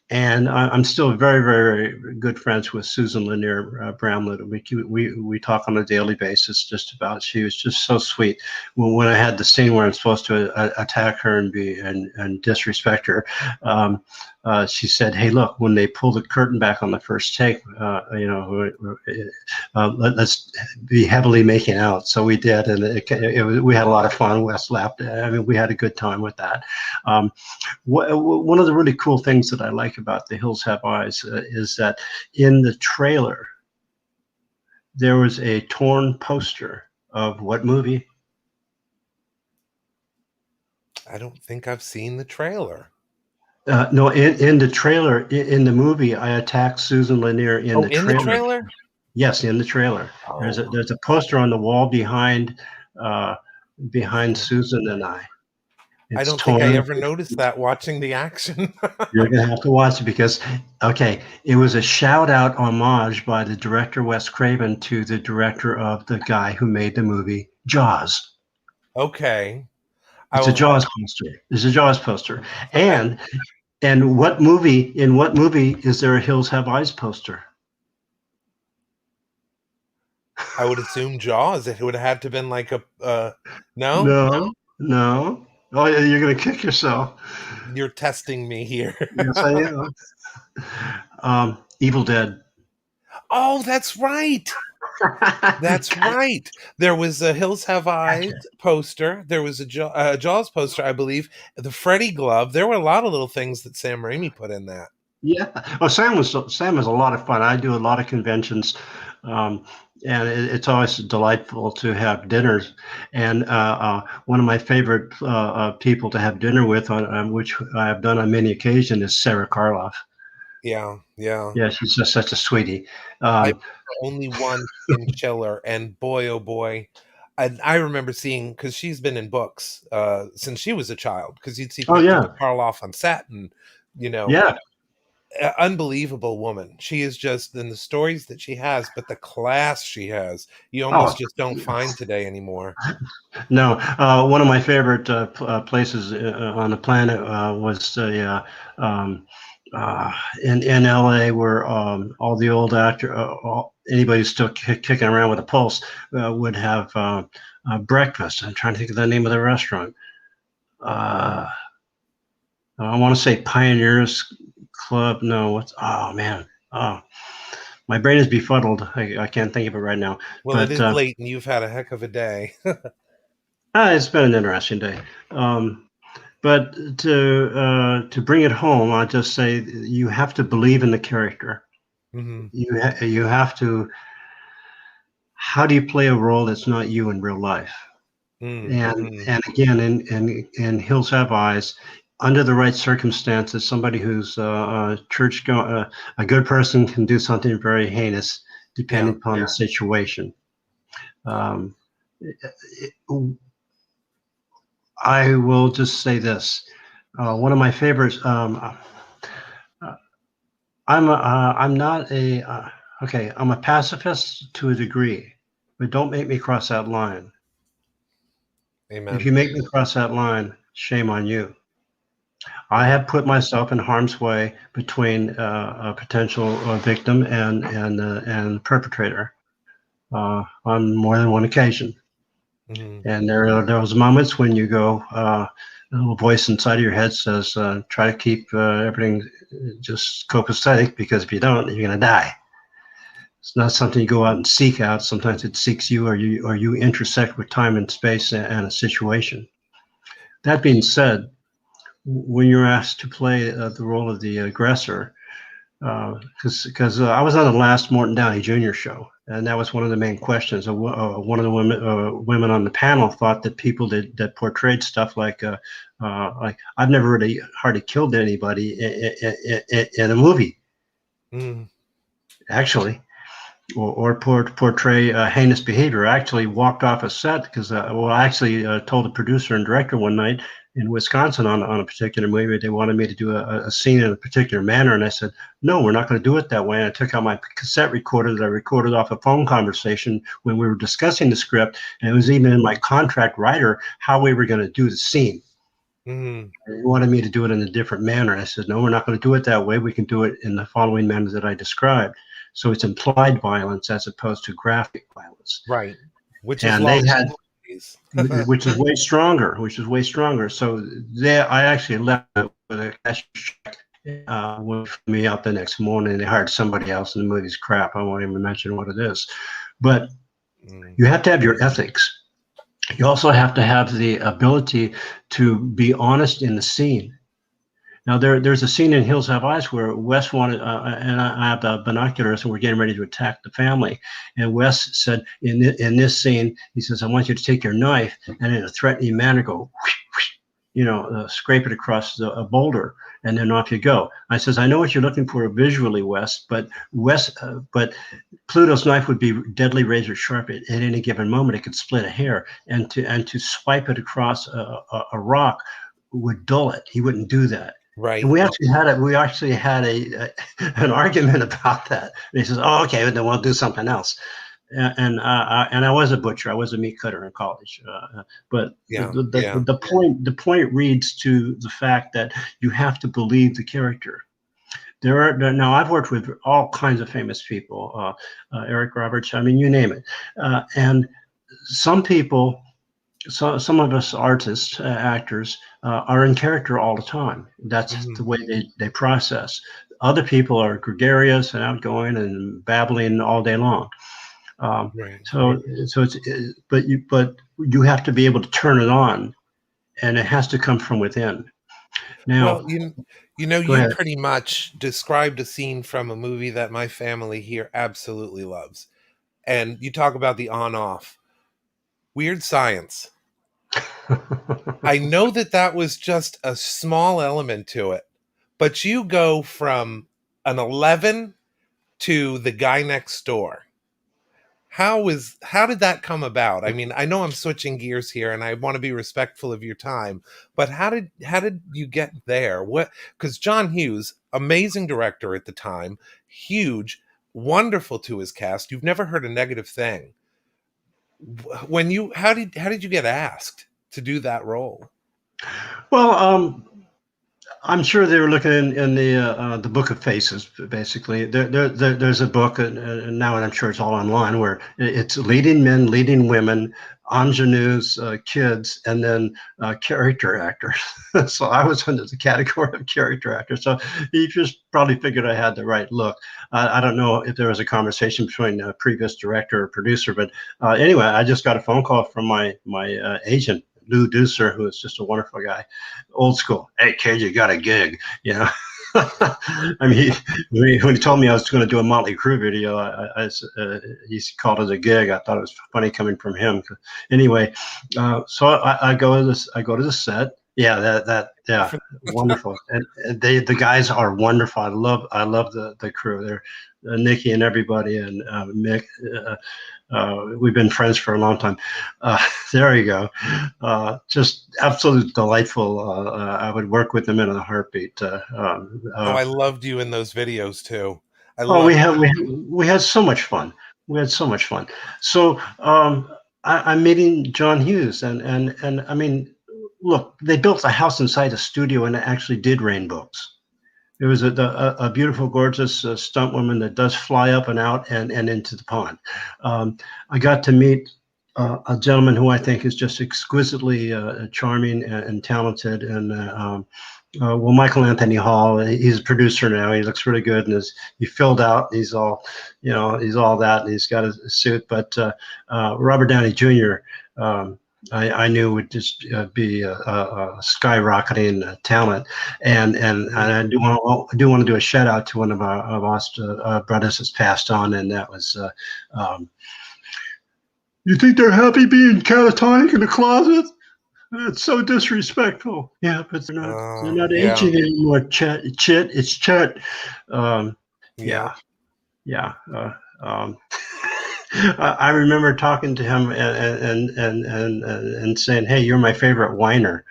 And I'm still very, very, very good friends with Susan Lanier Bramlett. We talk on a daily basis, just about. She was just so sweet. When I had the scene where I'm supposed to attack her and disrespect her, she said, "Hey, look, when they pull the curtain back on the first take, let's be heavily making out." So we did, and we had a lot of fun. Wes laughed. I mean, we had a good time with that. One of the really cool things that I like about The Hills Have Eyes is that in the trailer, there was a torn poster of what movie? I don't think I've seen the trailer. No, in the trailer, in the movie, I attacked Susan Lanier in Oh, the in the trailer. trailer? Yes, in the trailer. Oh, There's a poster on the wall uh, behind man. Susan and I. I It's don't think I torn. ever noticed that watching the action. You're gonna have to watch it because, okay, it was a shout out homage by the director Wes Craven to the director of the guy who made the movie Jaws. Okay. I It's a will. Jaws poster. It's a Jaws poster. And what movie? In what movie is there a Hills Have Eyes poster? I would assume Jaws. It would have had to been like a no? No, no. Oh, yeah, you're gonna kick yourself. You're testing me here. Yes, I am. Evil Dead. Oh, that's right. That's right. There was a Hills Have Eyes poster. There was a Jaws poster, I believe. The Freddy glove. There were a lot of little things that Sam Raimi put in that. Yeah. Well, Sam was a lot of fun. I do a lot of conventions, um, and it's always delightful to have dinners. And one of my favorite people to have dinner with, on which I have done on many occasions, is Sarah Karloff. Yeah, yeah. Yeah, she's just such a sweetie. I Um, only one in Chiller, and boy, oh boy, I remember seeing because she's been in books since she was a child. Because you'd see oh pictures of yeah, Karloff on set, and you know, yeah. unbelievable woman. She is just in the stories that she has, but the class she has, you Oh almost just don't find today anymore. no, one of my favorite places on the planet was um, in LA, where all the old anybody who's still kicking around with a pulse would have breakfast. I'm trying to think of the name of the restaurant. Uh, I want to say Pioneers Club. No, what's? Oh man, oh, my brain is befuddled. I can't think of it right now. Well, it But is late, and you've had a heck of a day. it's been an interesting day. But to bring it home, I'll just say you have to believe in the character. Hmm. You have to. How do you play a role that's not you in real life? Mm-hmm. And again, in Hills Have Eyes, under the right circumstances, somebody who's a good person can do something very heinous, Yeah. depending upon the situation. Um, I will just say this: One of my favorites. I'm not a okay. I'm a pacifist to a degree, but don't make me cross that line. If Amen. you make me cross that line, shame on you. I Mm, have put myself in harm's way between a potential victim and perpetrator on more than one occasion. mhm. And there are those moments when you go, a little voice inside of your head says, try to keep everything just copacetic, because if you don't, you're going to die. It's not something you go out and seek out. Sometimes it seeks you, or you intersect with time and space and a situation. That being said, when you're asked to play the role of the aggressor, because I was on the last Morton Downey Jr. show, and that was one of the main questions. One of the women on the panel thought that people that portrayed stuff like I've never really hardly killed anybody in a movie, Mm, actually, or portray heinous behavior. I actually walked off a set because, I actually told the producer and director one night in Wisconsin on a particular movie, they wanted me to do a scene in a particular manner. And I said, no, we're not going to do it that way. And I took out my cassette recorder that I recorded off a phone conversation when we were discussing the script. And it was even in my contract writer how we were going to do the scene. mhm. They wanted me to do it in a different manner. I said, no, we're not going to do it that way. We can do it in the following manner that I described. So it's implied violence as opposed to graphic violence. Right. Which is And they lost had, nowadays. which is way stronger, So there, I actually left with a cash check. Went for me out the next morning. They hired somebody else, and the movie's crap. I won't even mention what it is. But Mm, you have to have your ethics. You also have to have the ability to be honest in the scene. Now, there's a scene in Hills Have Eyes where Wes wanted, and I have the binoculars, and we're getting ready to attack the family. And Wes said, in this scene, he says, I want you to take your knife and in a threatening manner go, scrape it across a boulder, and then off you go. I says, I know what you're looking for visually, Wes, but Pluto's knife would be deadly razor sharp at any given moment. It could split a hair, and to swipe it across a rock would dull it. He wouldn't do that. And right. we actually had an argument about that. And he says, "Oh, okay, then we'll do something else." And I was a butcher. I was a meat cutter in college. But Yeah. Yeah. the point reads to the fact that you have to believe the character. Now I've worked with all kinds of famous people, Eric Roberts. I mean, you name it, and some people. So some of us artists, actors, are in character all the time. That's the Mhm. way they process. Other people are gregarious and outgoing and babbling all day long. Um, Right. so but you have to be able to turn it on, and it has to come from within. Well, Now, go you ahead. pretty much described a scene from a movie that my family here absolutely loves. And you talk about the on off. Weird Science. I know that that was just a small element to it, but you go from an 11 to the guy next door. How did that come about? I mean, I know I'm switching gears here and I want to be respectful of your time, but how did you get there? What, cuz John Hughes, amazing director at the time, huge, wonderful to his cast. You've never heard a negative thing. When you how did you get asked to do that role? Well, I'm sure they were looking in the Book of Faces. Basically, there's a book, and now I'm sure it's all online, where it's leading men, leading women, ingenues, kids, and then character actors. So I was under the category of character actor. So he just probably figured I had the right look. I don't know if there was a conversation between a previous director or producer, but anyway, I just got a phone call from my agent, Lou Deucer, who is just a wonderful guy, old school. Hey, kid, you got a gig, you know. I mean, when he told me I was going to do a Motley Crue video, he called it a gig. I thought it was funny coming from him. Anyway, so I go to this. I go to the set, Yeah, yeah, wonderful. And the guys are wonderful. I love the crew. They're Nikki and everybody, and Mick. We've been friends for a long time. Uh, there you go. Just absolute delightful. I would work with them in a heartbeat. Oh, I loved you in those videos too. I Oh, loved. we had so much fun. We had so much fun. So I'm meeting John Hughes, and I mean, look, they built a house inside a studio, and it actually did rain books. It was a beautiful, gorgeous stunt woman that does fly up and out and into the pond. I got to meet a gentleman who I think is just exquisitely charming and talented, and well, Michael Anthony Hall, he's a producer now. He looks really good, and he filled out. He's all, he's all that, and he's got a suit. But Robert Downey Jr. I knew would just be a skyrocketing talent, and I do want to do a shout out to one of our lost brothers that's passed on, and that was. You think they're happy being catatonic in the closet? It's so disrespectful. Yeah, but they're not Yeah, aging anymore. Chit, it's Chet. yeah, Yeah. I remember talking to him and saying, "Hey, you're my favorite whiner."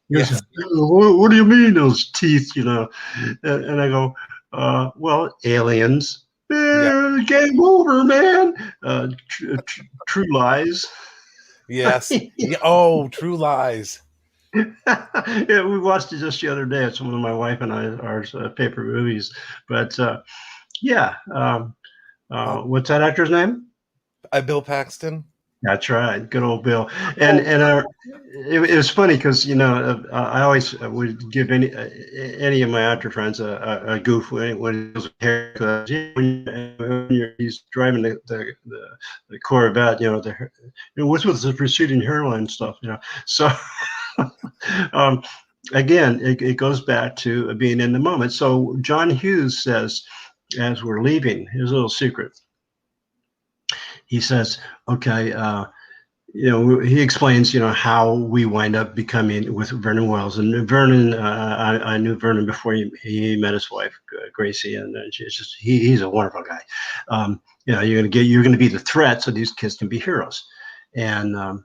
He goes, yes, what do you mean those teeth? And I go, well, aliens. yeah, Game over, man. True Lies. yes. Yeah. Oh, True Lies. Yeah, we watched it just the other day. It's one of my wife and I our favorite movies. But yeah, Oh, what's that actor's name? Bill Paxton. That's right, good old Bill. And it was funny because I always would give any of my actor friends a goof when he was haircut. He's driving the Corvette, what's with the receding hairline stuff, So again, it goes back to being in the moment. So John Hughes says, as we're leaving, here's a little secret. He says, okay, he explains, how we wind up becoming with Vernon Wells. And Vernon, I knew Vernon before he met his wife, Gracie, and he's a wonderful guy. You're going to be the threat so these kids can be heroes. And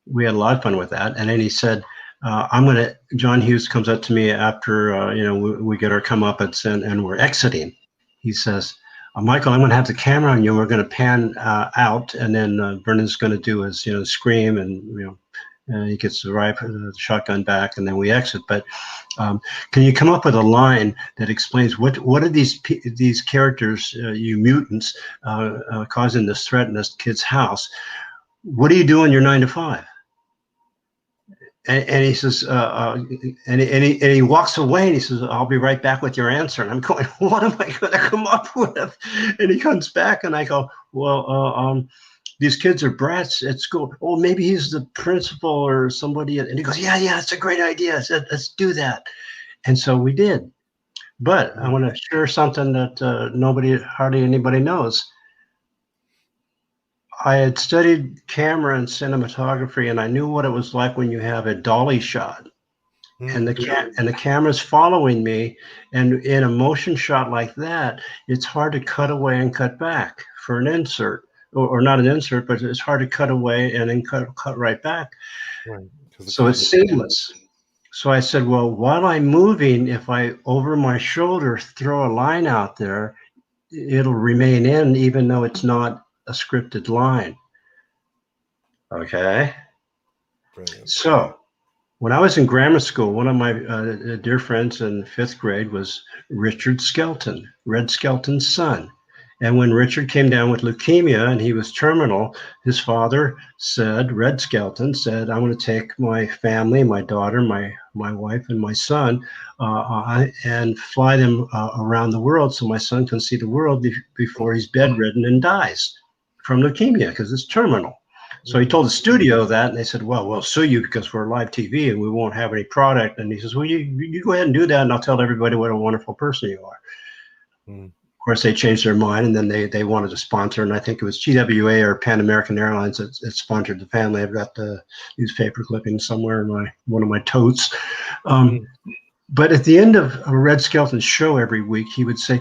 we had a lot of fun with that. And then he said, John Hughes comes up to me after, we get our comeuppance and we're exiting. He says, Michael, I'm going to have the camera on you. We're going to pan out, and then Vernon's going to do his, scream, and he gets the rifle, the shotgun back, and then we exit. But can you come up with a line that explains what are these characters, you mutants, causing this threat in this kid's house? What do you do on your 9 to 5? And he says, and he walks away, and he says, "I'll be right back with your answer." And I'm going, "What am I going to come up with?" And he comes back, and I go, "Well, these kids are brats at school. Oh, maybe he's the principal or somebody." And he goes, "Yeah, it's a great idea. Let's do that." And so we did. But I want to share something that hardly anybody knows. I had studied camera and cinematography, and I knew what it was like when you have a dolly shot, and the camera's following me, and in a motion shot like that, it's hard to cut away and cut back for an insert, or not an insert, but it's hard to cut away and then cut right back. Right. So it's seamless. So I said, well, while I'm moving, if I over my shoulder throw a line out there, it'll remain in even though it's not a scripted line. Okay. Brilliant. So when I was in grammar school, one of my dear friends in 5th grade was Richard Skelton, Red Skelton's son. And when Richard came down with leukemia and he was terminal, his father said, Red Skelton said, "I'm going to take my family, my daughter, my wife, and my son, and fly them around the world so my son can see the world before he's bedridden and dies from leukemia because it's terminal." So he told the studio that, and they said, "Well, we'll sue you because we're live TV and we won't have any product." And he says, "Well, you go ahead and do that, and I'll tell everybody what a wonderful person you are." course, they changed their mind, and then they wanted to sponsor, and I think it was GWA or Pan American Airlines that sponsored the family. I've got the newspaper clippings somewhere in one of my totes. But at the end of a Red Skelton show every week, he would say,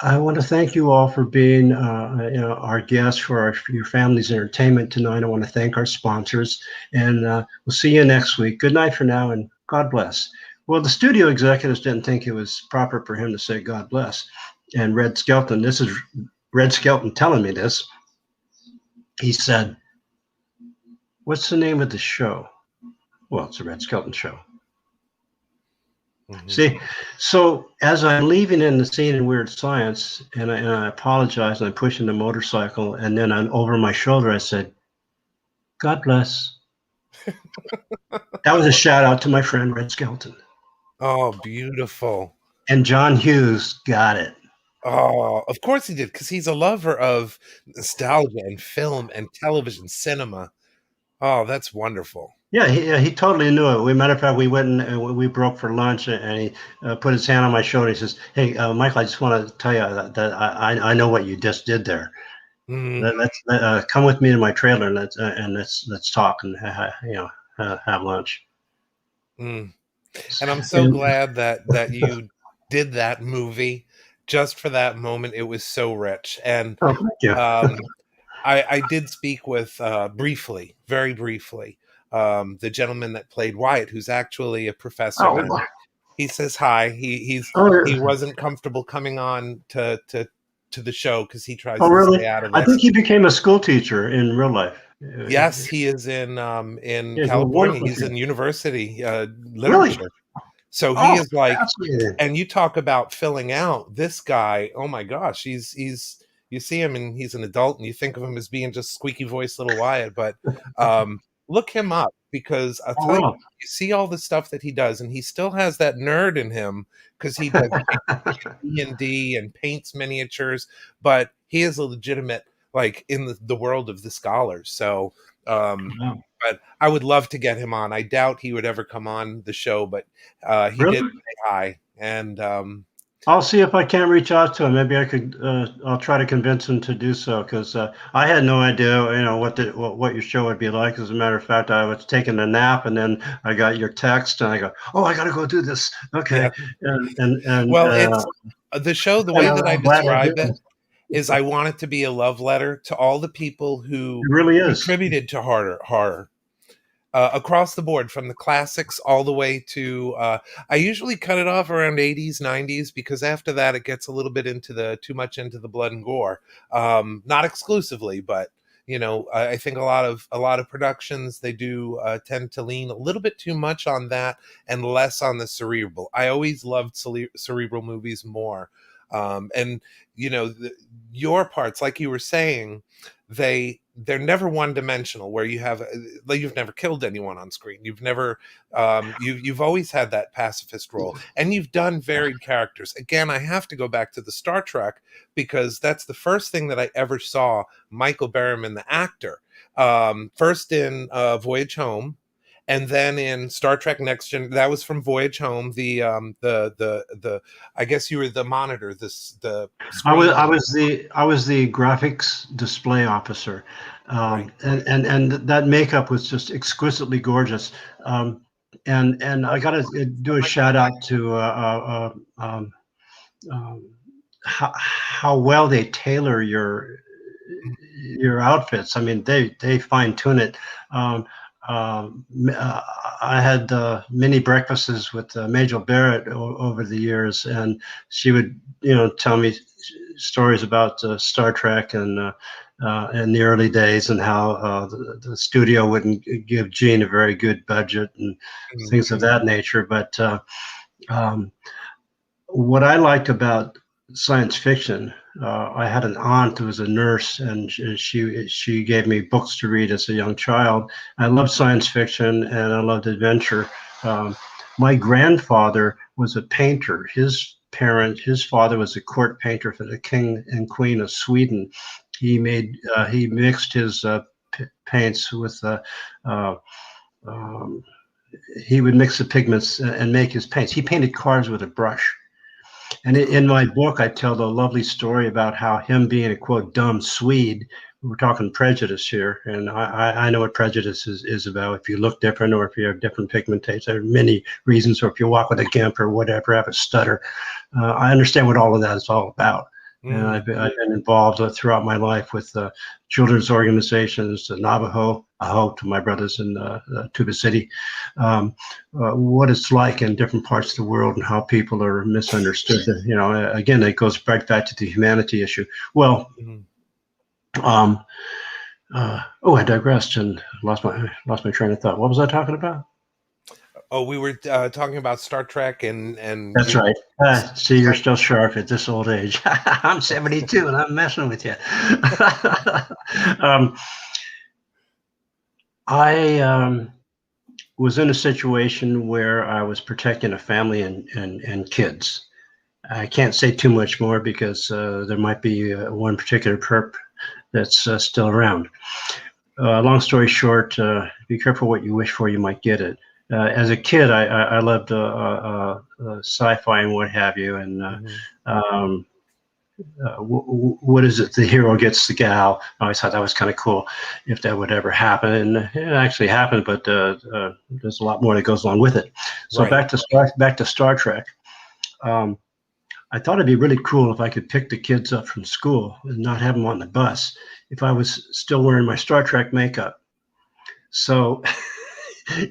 "I want to thank you all for being our guests for your family's entertainment tonight. I want to thank our sponsors, and we'll see you next week. Good night for now, and God bless." Well, the studio executives didn't think it was proper for him to say God bless. And Red Skelton, this is Red Skelton telling me this. He said, "What's the name of the show?" Well, it's a Red Skelton show. See, so as I'm leaving in the scene in Weird Science, and I apologize, and I'm pushing the motorcycle, and then I'm over my shoulder, I said, "God bless." That was a shout out to my friend Red Skelton. Oh, beautiful. And John Hughes got it. Oh, of course he did, because he's a lover of nostalgia and film and television cinema. Oh, that's wonderful. Yeah, he totally knew it. Matter of fact, we went and we broke for lunch, and he put his hand on my shoulder. He says, "Hey, Michael, I just want to tell you that I know what you just did there. Let's come with me to my trailer, and let's talk and have lunch." And I'm so glad that you did that movie just for that moment. It was so rich. And Oh, thank you. I did speak with briefly, very briefly, the gentleman that played Wyatt, who's actually a professor Oh, now. He says hi. He wasn't comfortable coming on to the show because he tries to really? stay out of it. I think he became a school teacher in real life. Yes, he is in He's California. He's in university literature. Really? So he is like, fascinating. and you talk about filling out this guy. Oh my gosh, he's you see him and he's an adult, and you think of him as being just squeaky voice little Wyatt, but look him up, because I'll tell you, you see all the stuff that he does, and he still has that nerd in him because he does D&D and paints miniatures, but he is a legitimate, like, in the world of the scholars. So but I would love to get him on. I doubt he would ever come on the show, but he did say hi, and I'll see if I can't reach out to him. Maybe I could. I'll try to convince him to do so, because I had no idea, what your show would be like. As a matter of fact, I was taking a nap, and then I got your text, and I go, "Oh, I got to go do this." Okay, yeah. and well, it's the show. The way that I describe it is, I want it to be a love letter to all the people who really contributed to horror. Across the board, from the classics all the way to I usually cut it off around 80s, 90s, because after that it gets a little bit too much into the blood and gore. Not exclusively, but I think a lot of productions, they do tend to lean a little bit too much on that and less on the cerebral. I always loved cerebral movies more. And your parts, like you were saying, they're never one-dimensional, where you've never killed anyone on screen. You've never you've always had that pacifist role, and you've done varied characters. Again, I have to go back to the Star Trek, because that's the first thing that I ever saw Michael Berryman, the actor, first in Voyage Home, and then in Star Trek Next Gen. That was from Voyage Home. The I guess you were the monitor. I was the graphics display officer, right. and that makeup was just exquisitely gorgeous. And I got to do a shout out to how well they tailor your outfits. I mean, they fine tune it. I had many breakfasts with Majel Barrett over the years, and she would, tell me stories about Star Trek and in the early days, and how the studio wouldn't give Gene a very good budget and things of that nature. But what I liked about science fiction, I had an aunt who was a nurse, and she gave me books to read as a young child. I loved science fiction, and I loved adventure. My grandfather was a painter. His father was a court painter for the king and queen of Sweden. He mixed his paints with he would mix the pigments and make his paints. He painted cars with a brush. And in my book, I tell the lovely story about how him being a quote dumb Swede. We're talking prejudice here, and I know what prejudice is about. If you look different, or if you have different pigmentation, there are many reasons. Or if you walk with a gimp or whatever, have a stutter. I understand what all of that is all about. And I've been involved throughout my life with children's organizations, the Navajo, Aho to my brothers in Tuba City, what it's like in different parts of the world and how people are misunderstood. You know, again, it goes right back to the humanity issue. Well, I digressed and lost my train of thought. What was I talking about? Oh, we were talking about Star Trek and That's right. See, you're still sharp at this old age. I'm 72 and I'm messing with you. I was in a situation where I was protecting a family and kids. I can't say too much more because there might be one particular perp that's still around. Long story short, be careful what you wish for, you might get it. As a kid, I loved sci-fi and what have you, and what is it? The hero gets the gal. I always thought that was kind of cool if that would ever happen, and it actually happened. But there's a lot more that goes along with it. So Right. back to Star Trek. I thought it'd be really cool if I could pick the kids up from school and not have them on the bus if I was still wearing my Star Trek makeup. So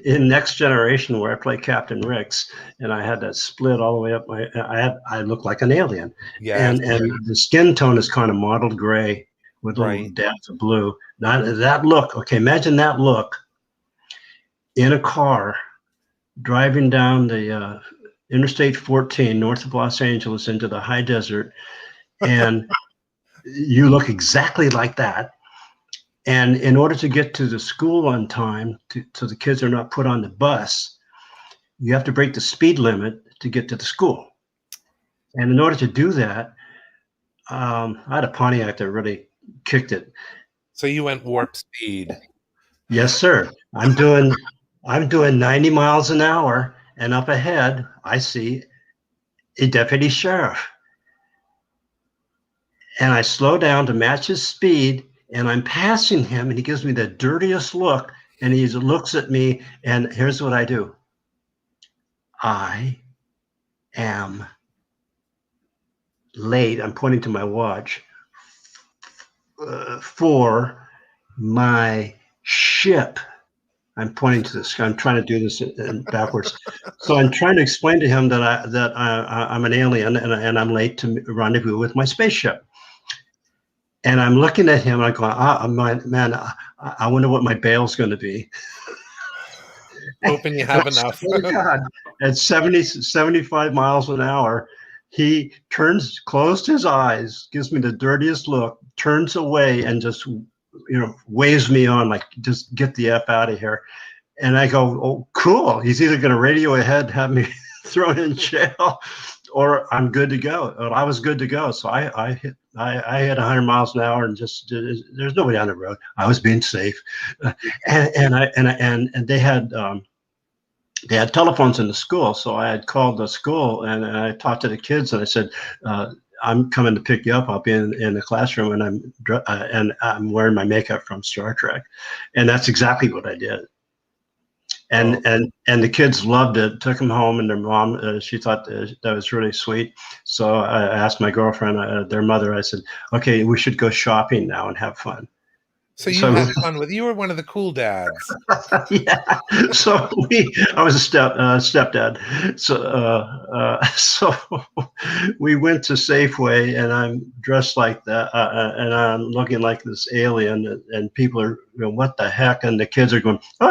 in Next Generation, where I play Captain Ricks, and I had that split all the way up I look like an alien. Yes. And the skin tone is kind of mottled gray with little dabs of blue. Now that look, okay, imagine that look in a car driving down the Interstate 14 north of Los Angeles into the high desert, and you look exactly like that. And in order to get to the school on time, so the kids are not put on the bus, you have to break the speed limit to get to the school. And in order to do that, I had a Pontiac that really kicked it. So you went warp speed. Yes, sir. I'm doing 90 miles an hour, and up ahead, I see a deputy sheriff. And I slow down to match his speed, and I'm passing him, and he gives me the dirtiest look, and he looks at me, and here's what I do. I am late. I'm pointing to my watch for my ship. I'm pointing to this. I'm trying to do this backwards. So I'm trying to explain to him that I'm an alien and I'm late to rendezvous with my spaceship. And I'm looking at him and I'm going, man, I wonder what my bail's going to be. Hoping you have enough. Oh God, at 75 miles an hour, he closed his eyes, gives me the dirtiest look, turns away, and just waves me on like, just get the F out of here. And I go, oh, cool. He's either going to radio ahead, have me thrown in jail, or I'm good to go. Well, I was good to go. So I hit 100 miles an hour and just there's nobody on the road. I was being safe, and they had telephones in the school. So I had called the school and I talked to the kids and I said, I'm coming to pick you up. I'll be in the classroom and I'm wearing my makeup from Star Trek. And that's exactly what I did. And the kids loved it, took them home, and their mom, she thought that was really sweet. So I asked my girlfriend, their mother, I said, okay, we should go shopping now and have fun. So you had fun with, you were one of the cool dads. Yeah. So I was a stepdad. So we went to Safeway and I'm dressed like that. And I'm looking like this alien and people are, what the heck? And the kids are going, oh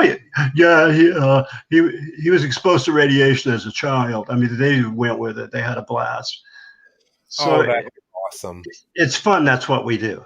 yeah, he was exposed to radiation as a child. I mean, they went with it. They had a blast. So that's awesome. It's fun. That's what we do.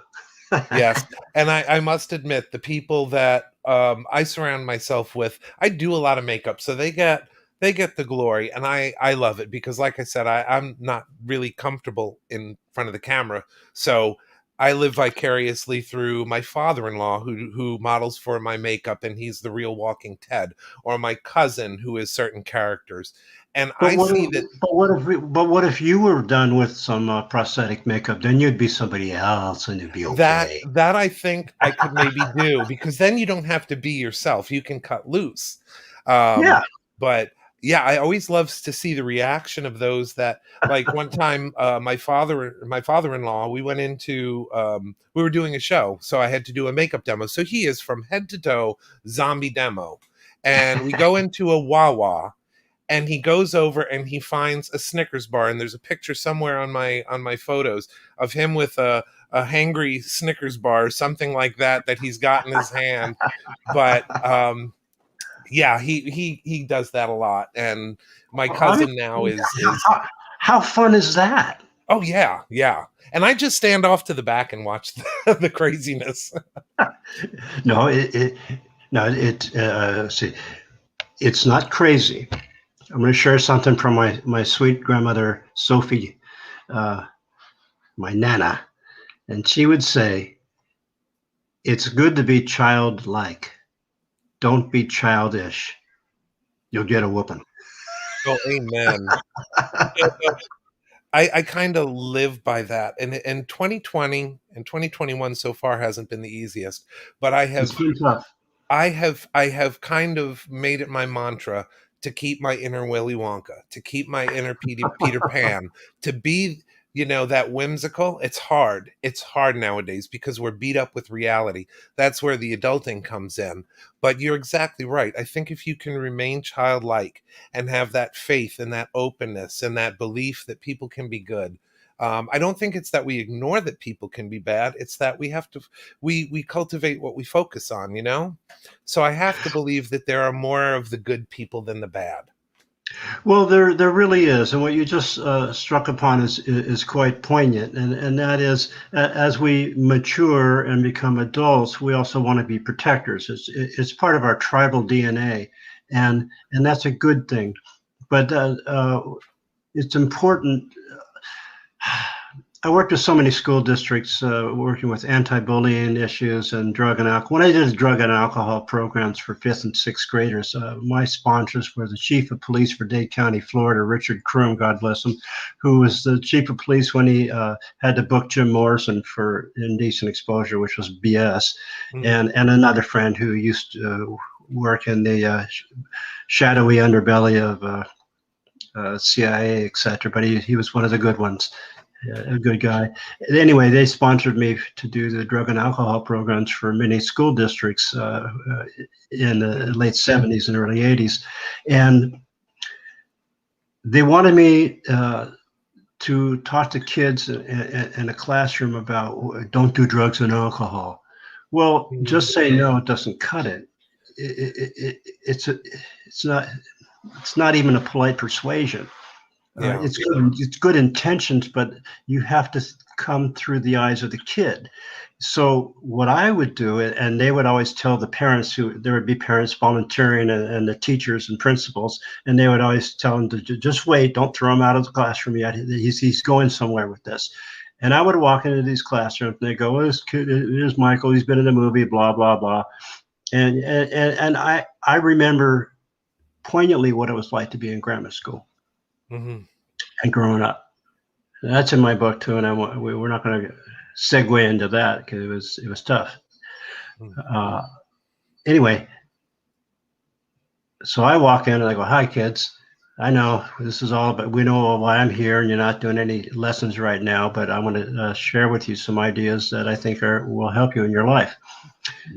Yes. And I must admit, the people that I surround myself with, I do a lot of makeup, so they get the glory, and I love it because, like I said, I'm not really comfortable in front of the camera. So I live vicariously through my father-in-law who models for my makeup, and he's the real Walking Ted, or my cousin who is certain characters. And But I what see if, that but what if you were done with some prosthetic makeup? Then you'd be somebody else, and it'd be that okay. that I think I could maybe do, because then you don't have to be yourself. You can cut loose. Yeah. But yeah, I always loves to see the reaction of those that, like, one time, my father-in-law, we went into, we were doing a show, so I had to do a makeup demo. So he is from head to toe zombie demo, and we go into a Wawa, and he goes over and he finds a Snickers bar, and there's a picture somewhere on my photos of him with a hangry Snickers bar or something like that he's got in his hand. But yeah, he does that a lot. And my I, cousin now is how fun is that? oh yeah, yeah. And I just stand off to the back and watch the craziness. No, no, see, it's not crazy. I'm going to share something from my sweet grandmother Sophie, uh, my nana, and she would say, "It's good to be childlike. Don't be childish. You'll get a whooping." Oh, amen. I kind of live by that. And 2020 and 2021 so far hasn't been the easiest, but It's been tough. I have kind of made it my mantra to keep my inner Willy Wonka, to keep my inner Peter Pan, to be, that whimsical. It's hard. It's hard nowadays because we're beat up with reality. That's where the adulting comes in. But you're exactly right. I think if you can remain childlike and have that faith and that openness and that belief that people can be good. I don't think it's that we ignore that people can be bad. It's that we have to, we cultivate what we focus on. So I have to believe that there are more of the good people than the bad. Well, there really is, and what you just struck upon is quite poignant, and that is, as we mature and become adults, we also want to be protectors. It's part of our tribal DNA, and that's a good thing. But it's important. I worked with so many school districts working with anti-bullying issues and drug and alcohol. When I did drug and alcohol programs for fifth and sixth graders, my sponsors were the chief of police for Dade County, Florida, Richard Kroom, God bless him, who was the chief of police when he had to book Jim Morrison for indecent exposure, which was BS, Mhm. and another friend who used to work in the shadowy underbelly of CIA, etc. But he was one of the good ones, a good guy. Anyway, they sponsored me to do the drug and alcohol programs for many school districts in the late 70s and early 80s. And they wanted me to talk to kids in a classroom about don't do drugs and alcohol. Well, Mhm. just say no, it doesn't cut it. It's not it's not even a polite persuasion. Yeah. It's good intentions, but you have to come through the eyes of the kid. So what I would do, and they would always tell the parents, who there would be parents volunteering, and the teachers and principals, and they would always tell them to just wait, don't throw him out of the classroom yet. He's going somewhere with this. And I would walk into these classrooms, and they go, well, this kid, here's Michael, he's been in a movie, blah blah blah, and I remember poignantly what it was like to be in grammar school Mhm. and growing up. That's in my book too, and we're not going to segue into that because it was tough. Mhm. Uh, anyway, so I walk in and I go, "Hi, kids. I know this is all, but we know why I'm here, and you're not doing any lessons right now. But I want to share with you some ideas that I think will help you in your life."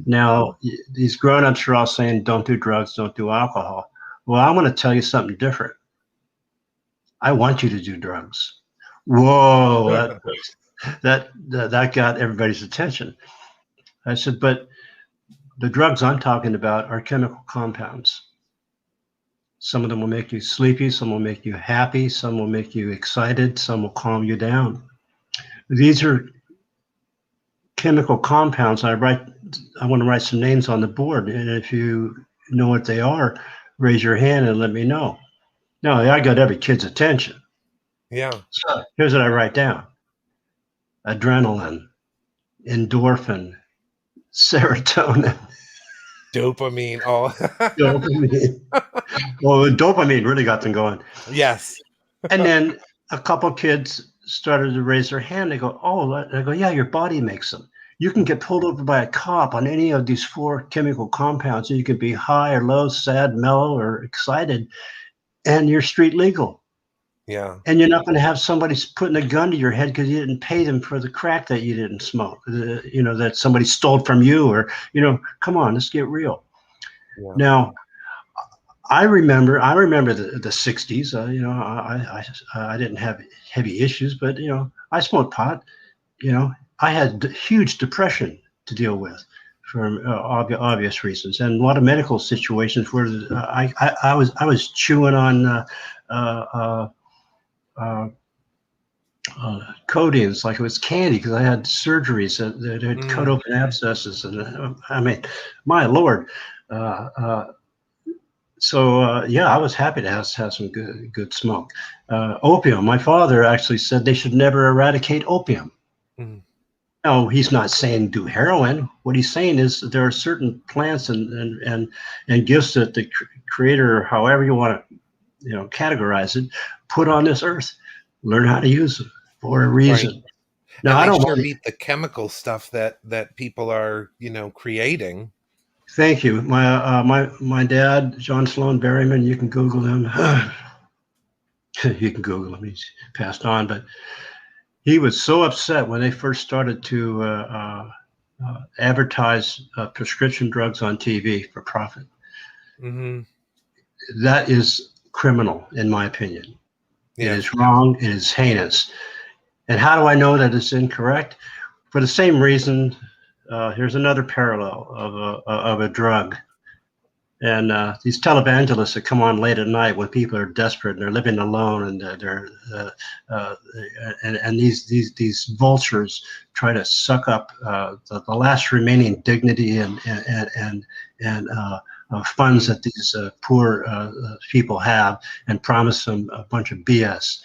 Now, these grown-ups are all saying, "Don't do drugs, don't do alcohol." Well, I want to tell you something different. I want you to do drugs. Whoa, that got everybody's attention. I said, but the drugs I'm talking about are chemical compounds. Some of them will make you sleepy, some will make you happy, some will make you excited, some will calm you down. These are chemical compounds. I want to write some names on the board, and if you know what they are, raise your hand and let me know. No, I got every kid's attention. Yeah. So here's what I write down: adrenaline, endorphin, serotonin, Dopamine. Oh, dopamine. Well, dopamine really got them going. yes. And then a couple kids started to raise their hand. They go, "Oh," I go, "Yeah, your body makes them. You can get pulled over by a cop on any of these 4 chemical compounds. And you can be high or low, sad, mellow, or excited, and you're street legal. Yeah. And you're not going to have somebody putting a gun to your head because you didn't pay them for the crack that you didn't smoke, that somebody stole from you, or, come on, let's get real." Yeah. Now, I remember the 60s. I didn't have heavy issues, but I smoked pot. I had huge depression to deal with for obvious reasons, and a lot of medical situations where I was chewing on uh, uh, codeines like it was candy because I had surgeries that had cut Mm. open abscesses, and I mean, my lord. Uh, uh, yeah, I was happy to have some good smoke. Opium. My father actually said they should never eradicate opium. Mm. No, he's not saying do heroin. What he's saying is that there are certain plants and gifts that the creator, however you want to, categorize it, put on this earth. Learn how to use them for a Right. reason. Now, And I they don't sure mind. beat the chemical stuff that people are, creating. Thank you. My dad, John Sloan Berryman. You can Google him. You can Google him. He's passed on, but he was so upset when they first started to advertise prescription drugs on TV for profit. Hmm. That is criminal, in my opinion. It Yeah. is wrong. It is heinous. And how do I know that it's incorrect? For the same reason, here's another parallel of a drug. And these televangelists that come on late at night when people are desperate and they're living alone, and uh, and these vultures try to suck up the last remaining dignity and funds Mm. that these poor people have, and promise them a bunch of BS.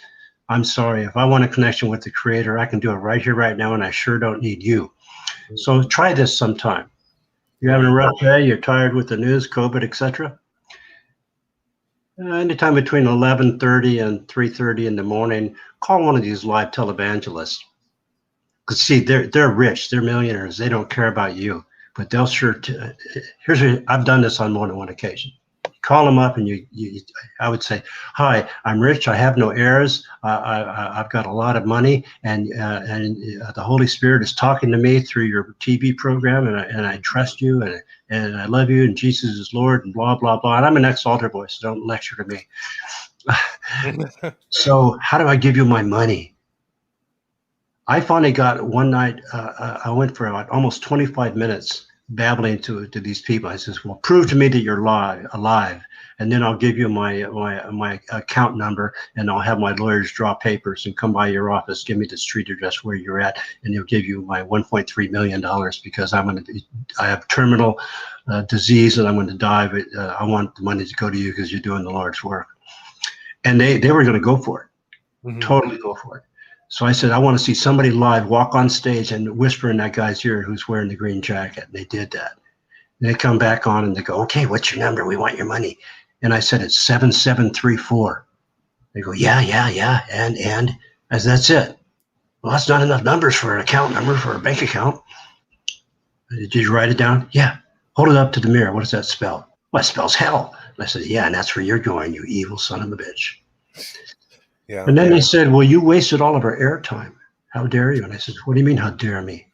I'm sorry, if I want a connection with the Creator, I can do it right here, right now, and I sure don't need you. So Mhm. try this sometime. You're having a Right. rough day, you're tired with the news, COVID, etc. Anytime between 11:30 and 3:30 in the morning, call one of these live televangelists. Because see, they're rich, they're millionaires, they don't care about you, but they'll sure. I've done this on more than one occasion. Call them up and I would say, "Hi, I'm rich. I have no heirs. I've got a lot of money, and the Holy Spirit is talking to me through your TV program, and I trust you, and I love you, and Jesus is Lord, and blah blah blah." And I'm an ex-altar boy, so don't lecture to me. So how do I give you my money? I finally got one night. I went for about almost 25 minutes babbling to these people. I says, "Well, prove to me that you're alive, and then I'll give you my account number, and I'll have my lawyers draw papers and come by your office, give me the street address where you're at, and they'll give you my 1.3 million dollars because I have terminal disease and I'm going to die, but I want the money to go to you because you're doing the Lord's work." And they were going to go for it, Mhm. totally go for it. So I said, "I want to see somebody live walk on stage and whisper in that guy's ear who's wearing the green jacket." And they did that. And they come back on and they go, "Okay, what's your number? We want your money." And I said, "It's 7734. They go, "Yeah, yeah, yeah." And as that's it. "Well, that's not enough numbers for an account number for a bank account." "Did you write it down?" "Yeah." "Hold it up to the mirror. What does that spell?" "Well, it spells hell." And I said, "Yeah, and that's where you're going, you evil son of a bitch." Yeah. And then they said, "Well, you wasted all of our airtime. How dare you?" And I said, "What do you mean, how dare me?"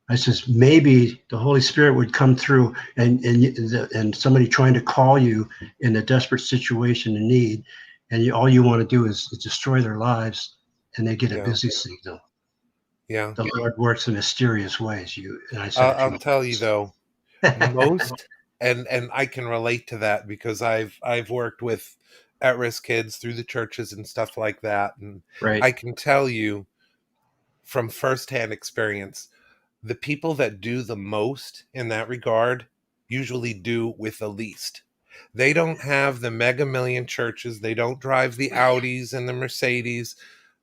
I says, "Maybe the Holy Spirit would come through, and somebody trying to call you in a desperate situation in need, and all you want to do is destroy their lives, and they get a Yeah. busy signal. Yeah. The Lord works in mysterious ways." And I said I'll, a few I'll tell you words. though, most, and I can relate to that because I've worked with at-risk kids through the churches and stuff like that, and Right. I can tell you from firsthand experience, the people that do the most in that regard usually do with the least. They don't have the mega million churches. They don't drive the Audis and the Mercedes.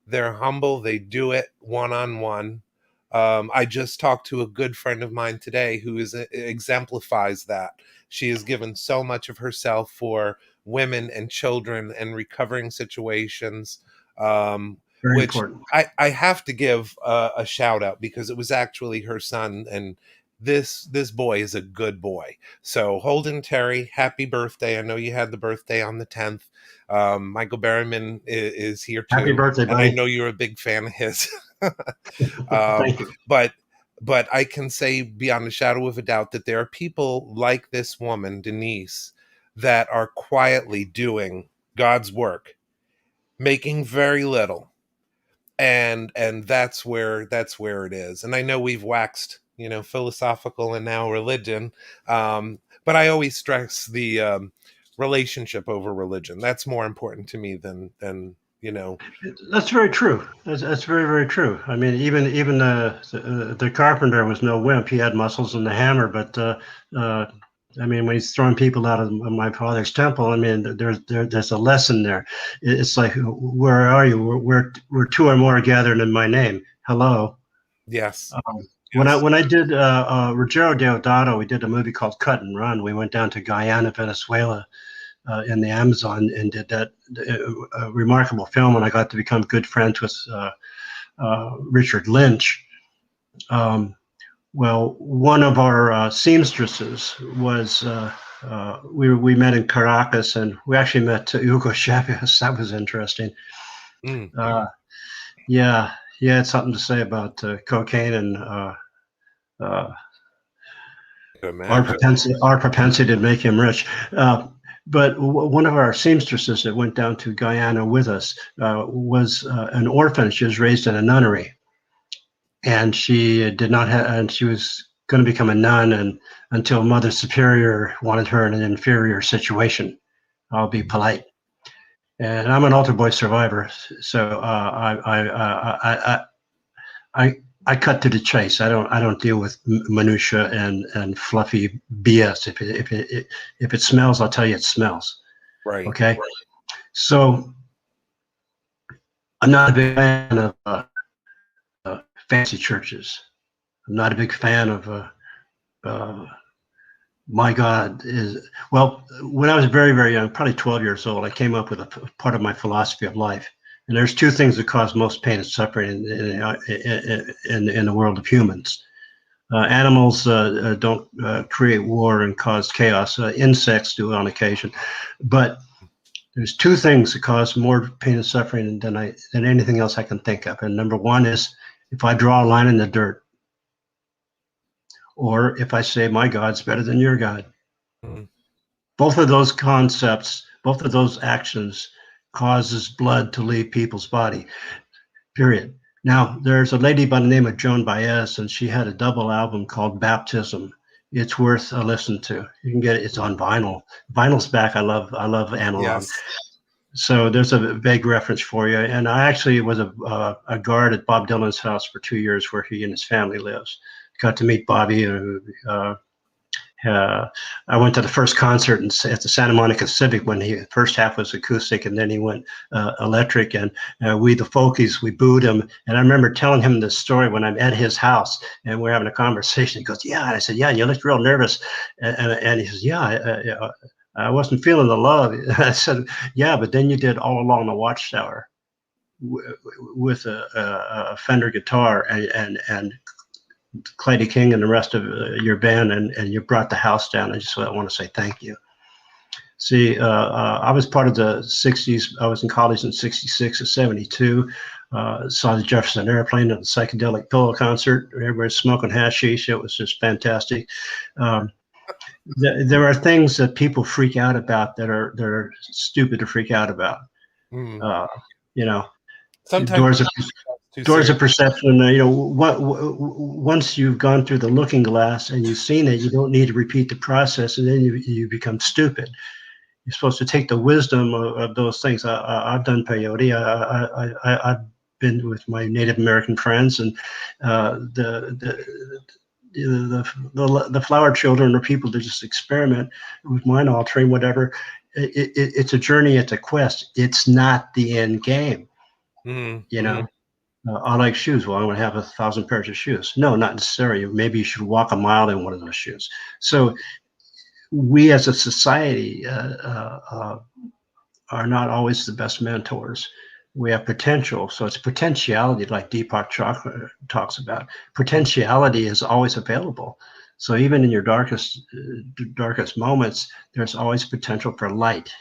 They're humble. They do it one on one. I just talked to a good friend of mine today who exemplifies that. She has given so much of herself for women and children and recovering situations, Very which important. I have to give a shout out, because it was actually her son, and this boy is a good boy. So Holden Terry, happy birthday! I know you had the birthday on the 10th. Michael Berryman is here Happy too, birthday, and I buddy. know you're a big fan of his. um, Thank you. but I can say beyond a shadow of a doubt that there are people like this woman, Denise, that are quietly doing God's work, making very little, and that's where it is. And I know we've waxed, philosophical and now religion, but I always stress the relationship over religion. That's more important to me than you know. That's very true. That's very, very true. I mean, even the carpenter was no wimp. He had muscles in the hammer, but I mean, when he's throwing people out of my father's temple, I mean, there's a lesson there. It's like, where are you? We're two or more gathered in my name. Hello. Yes. When I Yes. when I did Ruggiero Deodato, we did a movie called Cut and Run. We went down to Guyana, Venezuela, in the Amazon, and did that remarkable film. And I got to become good friends with Richard Lynch. Um, well, one of our seamstresses was. We met in Caracas, and we actually met Hugo Chavez. That was interesting. Mm, Yeah, he had something to say about cocaine and uh, could imagine. our propensity to make him rich. But one of our seamstresses that went down to Guyana with us was an orphan. She was raised in a nunnery, and she did not have, and she was going to become a nun, and until Mother Superior wanted her in an inferior situation. I'll be polite. And I'm an altar boy survivor, so I I cut to the chase. I don't deal with minutia and fluffy BS. If it smells, I'll tell you it smells. Right. Okay. So I'm not a big fan of fancy churches. I'm not a big fan of uh, my God is well. When I was very, very young, probably 12 years old, I came up with a part of my philosophy of life. And there's two things that cause most pain and suffering in the world of humans. Animals don't create war and cause chaos. Insects do on occasion, but there's two things that cause more pain and suffering than anything else I can think of. And number one is if I draw a line in the dirt, or if I say my God's better than your God. Mm, Both of those concepts, both of those actions, causes blood to leave people's body. Period. Now, there's a lady by the name of Joan Baez, and she had a double album called Baptism. It's worth a listen to. You can get it. It's on vinyl. Vinyl's back. I love analog. yes. So there's a vague reference for you. And I actually was a guard at Bob Dylan's house for 2 years, where he and his family lives. Got to meet Bobby. I went to the first concert at the Santa Monica Civic when the first half was acoustic, and then he went electric. And we, the folkies, we booed him. And I remember telling him this story when I'm at his house and we're having a conversation. He goes, "Yeah," and I said, "Yeah, you looked real nervous." And he says, "Yeah, I wasn't feeling the love." I said, "Yeah, but then you did All Along the Watchtower with a Fender guitar and Clyde King and the rest of your band, and you brought the house down. I just want to say thank you." See, I was part of the 60s. I was in college in 66 or 72. Saw the Jefferson Airplane at the Psychedelic Pillow concert. Everybody's smoking hashish. It was just fantastic. There are things that people freak out about that are stupid to freak out about. Mm. You know, Sometimes doors of too doors serious. of perception. Once you've gone through the looking glass and you've seen it, you don't need to repeat the process, and then you become stupid. You're supposed to take the wisdom of those things. I've done peyote. I've been with my Native American friends, and the flower children are people that just experiment with mind altering, whatever. It's a journey, it's a quest. It's not the end game. Mm, You know, I like shoes. Well, I want to have 1,000 pairs of shoes. No, not necessarily. Maybe you should walk a mile in one of those shoes. So we as a society are not always the best mentors. We have potential. So it's potentiality, like Deepak Chopra talks about. Potentiality is always available. So even in your darkest moments, there's always potential for light.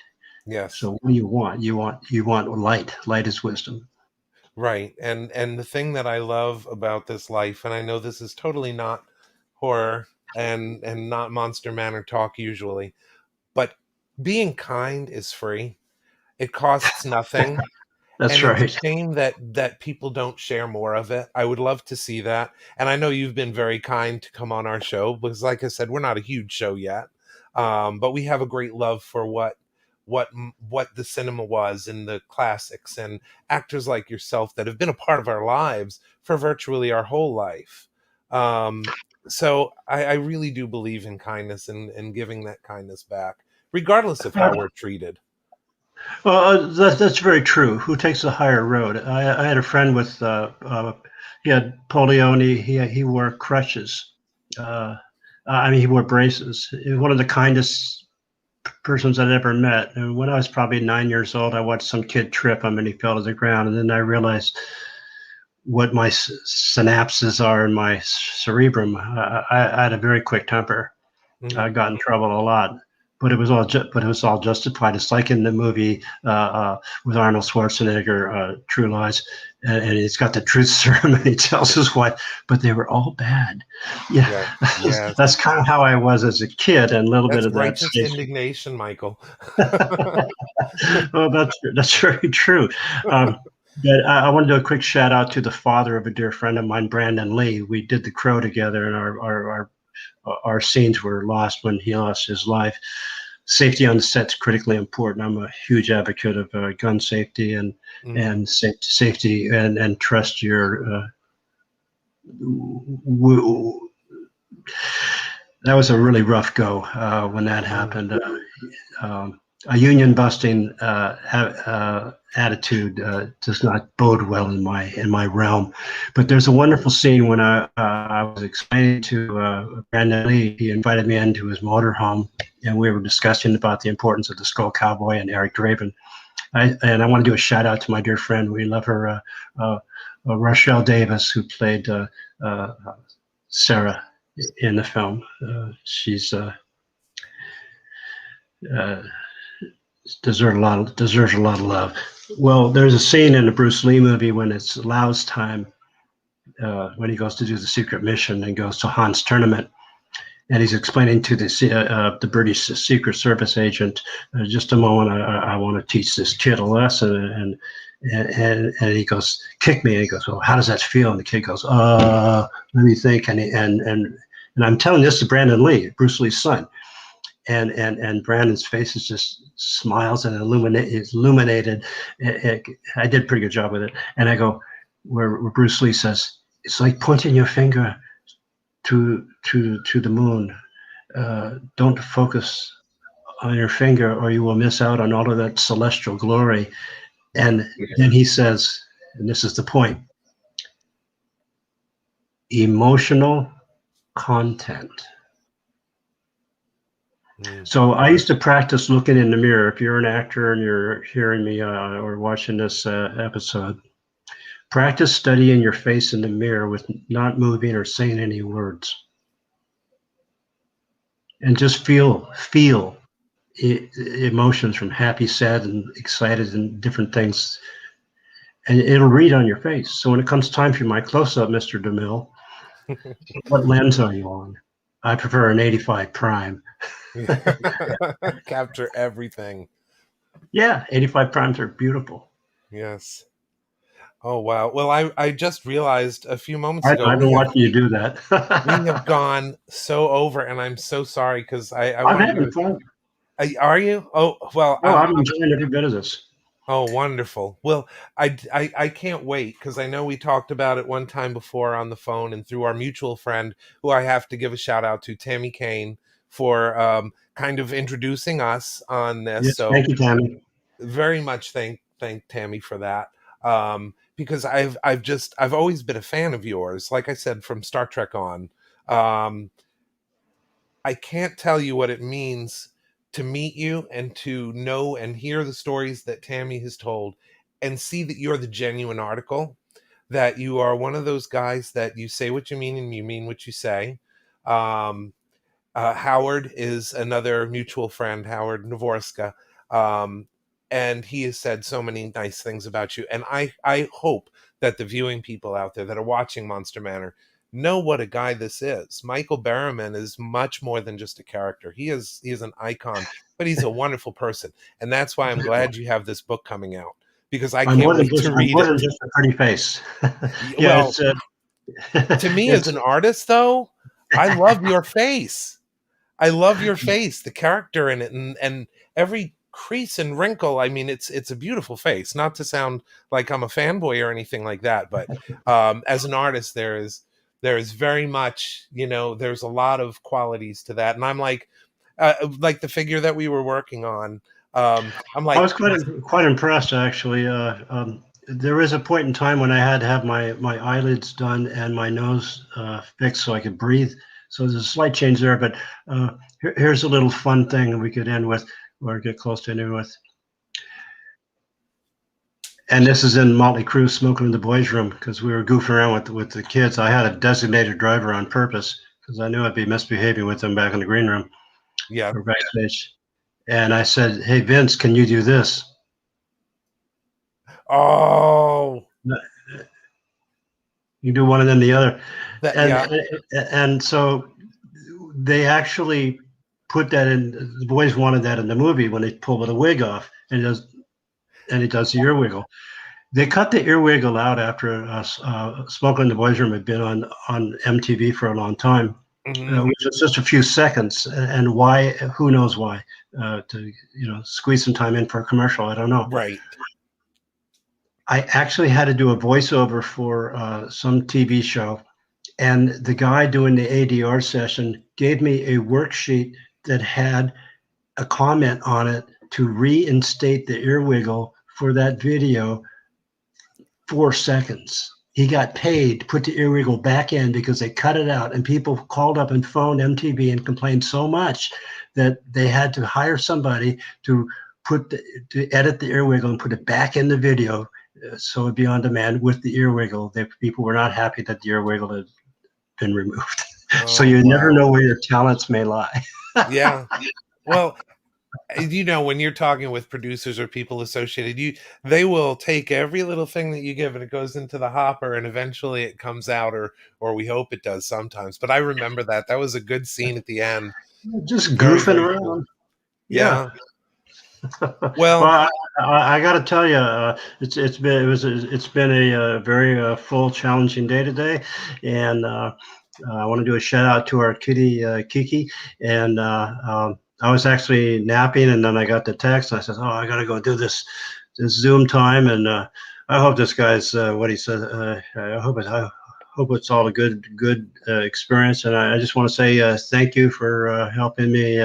Yes. So what do you want? You want light. Light is wisdom. Right. And the thing that I love about this life, and I know this is totally not horror and not Monster Manor talk usually, but being kind is free. It costs nothing. That's And it's a right. shame that people don't share more of it. I would love to see that. And I know you've been very kind to come on our show because, like I said, we're not a huge show yet, but we have a great love for what the cinema was and the classics and actors like yourself that have been a part of our lives for virtually our whole life. So I really do believe in kindness and giving that kindness back, regardless of how we're treated. Well, that's very true. Who takes the higher road? I had a friend with he had polio and he wore crutches. Uh, I mean, he wore braces. He was one of the kindest persons I'd ever met. And when I was probably 9 years old, I watched some kid trip him and he fell to the ground. And then I realized what my synapses are in my cerebrum. I had a very quick temper. I got in trouble a lot, but it was all justified. It's like in the movie with Arnold Schwarzenegger, True Lies, and he's got the truth serum, and he tells his wife, but they were all bad. Yeah, Yeah. that's kind of how I was as a kid, and a little bit That's of that righteous stays. indignation, Michael. Well, that's very true. But I want to do a quick shout out to the father of a dear friend of mine, Brandon Lee. We did The Crow together, and our scenes were lost when he lost his life. Safety on the set's critically important. I'm a huge advocate of gun safety and safety and trust your. That was a really rough go when that happened. A union busting attitude does not bode well in my realm. But there's a wonderful scene when I was explaining to Brandon Lee. He invited me into his motorhome, and we were discussing about the importance of the Skull Cowboy and Eric Draven. And I want to do a shout out to my dear friend. We love her, Rochelle Davis, who played Sarah in the film. She's deserves a lot of love. Well, there's a scene in the Bruce Lee movie when it's Lau's time, when he goes to do the secret mission and goes to Han's tournament, and he's explaining to the British Secret Service agent, just a moment, I want to teach this kid a lesson, and he goes, kick me, and he goes, well, how does that feel? And the kid goes, let me think, and I'm telling this to Brandon Lee, Bruce Lee's son. And Brandon's face is just smiles and is illuminated. I did a pretty good job with it. And I go, where Bruce Lee says, it's like pointing your finger to the moon. Don't focus on your finger or you will miss out on all of that celestial glory. And then he says, and this is the point, emotional content. So I used to practice looking in the mirror. If you're an actor and you're hearing me or watching this episode, practice studying your face in the mirror with not moving or saying any words. And just feel emotions from happy, sad, and excited and different things. And it'll read on your face. So when it comes time for my close-up, Mr. DeMille, what lens are you on? I prefer an 85 prime. Capture everything. Yeah, 85 primes are beautiful. Yes. Oh, wow. Well, I just realized a few moments ago. I've been watching you do that. We have gone so over, and I'm so sorry because I I'm wanted having to. fun. Are you? Oh, well. Oh, I'm enjoying every bit of this. Oh, wonderful. Well, I can't wait because I know we talked about it one time before on the phone and through our mutual friend, who I have to give a shout out to, Tammy Kane, for kind of introducing us on this. Yes, So thank you, Tammy. very much thank Tammy for that. because I've always been a fan of yours. Like I said, from Star Trek on, um, I can't tell you what it means to meet you and to know and hear the stories that Tammy has told, and see that you're the genuine article, that you are one of those guys that you say what you mean and you mean what you say. Um, Howard is another mutual friend, Howard Navorska, um, and he has said so many nice things about you. And I hope that the viewing people out there that are watching Monster Manor know what a guy this is. Michael Berryman is much more than just a character. He is an icon, but he's a wonderful person, and that's why I'm glad you have this book coming out, because I can't wait to I'm read more it. than just a pretty face. Yeah, Well, it's to me as it's an artist, though, I love your face. I love your face, the character in it, and every crease and wrinkle. I mean, it's a beautiful face. Not to sound like I'm a fanboy or anything like that, but as an artist, there is very much, there's a lot of qualities to that, and I'm like the figure that we were working on. I'm I like, was quite impressed actually. There was a point in time when I had to have my eyelids done and my nose fixed so I could breathe. So there's a slight change there, but here's a little fun thing we could end with, or get close to ending with. And this is in Motley Crue, smoking in the boys' room, because we were goofing around with the kids. I had a designated driver on purpose because I knew I'd be misbehaving with them back in the green room yeah, or backstage. And I said, "Hey Vince, can you do this?" oh, You do one and then the other, that, and yeah, and so they actually put that in. The boys wanted that in the movie when they pull the wig off, and he does the ear wiggle. They cut the ear wiggle out after Smoke in the Boys Room had been on MTV for a long time, mhm, which was just a few seconds. And why? Who knows why? To squeeze some time in for a commercial. I don't know. right, I actually had to do a voiceover for some TV show, and the guy doing the ADR session gave me a worksheet that had a comment on it to reinstate the ear wiggle for that video 4 seconds. He got paid to put the ear wiggle back in because they cut it out, and people called up and phoned MTV and complained so much that they had to hire somebody to to edit the ear wiggle and put it back in the video so it'd be on demand with the ear wiggle. People were not happy that the ear wiggle had been removed. So oh you never wow, know where your talents may lie. yeah. Well, when you're talking with producers or people associated, they will take every little thing that you give and it goes into the hopper, and eventually it comes out, or we hope it does sometimes. But I remember that was a good scene at the end. Just Very, goofing very cool. around. Yeah. Yeah. Well, Well, I got to tell you, it's been a very full, challenging day today, and I want to do a shout out to our kitty Kiki. And I was actually napping, and then I got the text. And I said, "Oh, I got to go do this Zoom time." And I hope this guy's what he said. I hope it's all a good experience. And I just want to say thank you for helping me.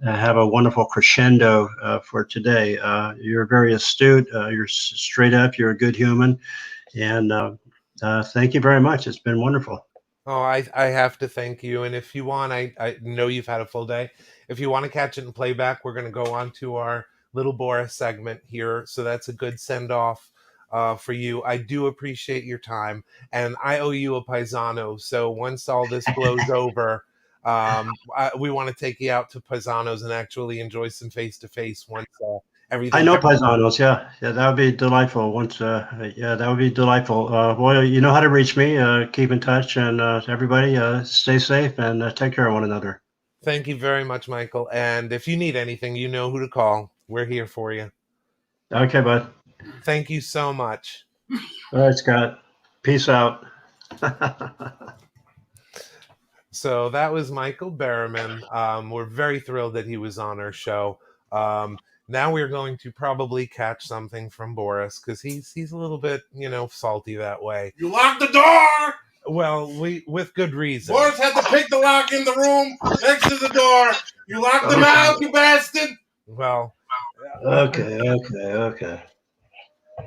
Have a wonderful crescendo for today. You're very astute. You're straight up. You're a good human, and thank you very much. It's been wonderful. oh, I have to thank you. And if you want, I know you've had a full day. If you want to catch it in playback, we're going to go on to our little Boris segment here. So that's a good send off for you. I do appreciate your time, and I owe you a paisano. So once all this blows over, we want to take you out to Paisanos and actually enjoy some face to face once I everything. know Paisanos. Yeah, that would be delightful. Yeah, that would be delightful. Well, you know how to reach me. Keep in touch, and everybody, stay safe and take care of one another. Thank you very much, Michael. And if you need anything, you know who to call. We're here for you. Okay, bud. Thank you so much. All right, Scott. Peace out. So that was Michael Berryman. We're very thrilled that he was on our show. Now we're going to probably catch something from Boris because he's a little bit, salty that way. You locked the door! Well, with good reason. Boris had to pick the lock in the room next to the door. You locked them out, you bastard! Well, Okay.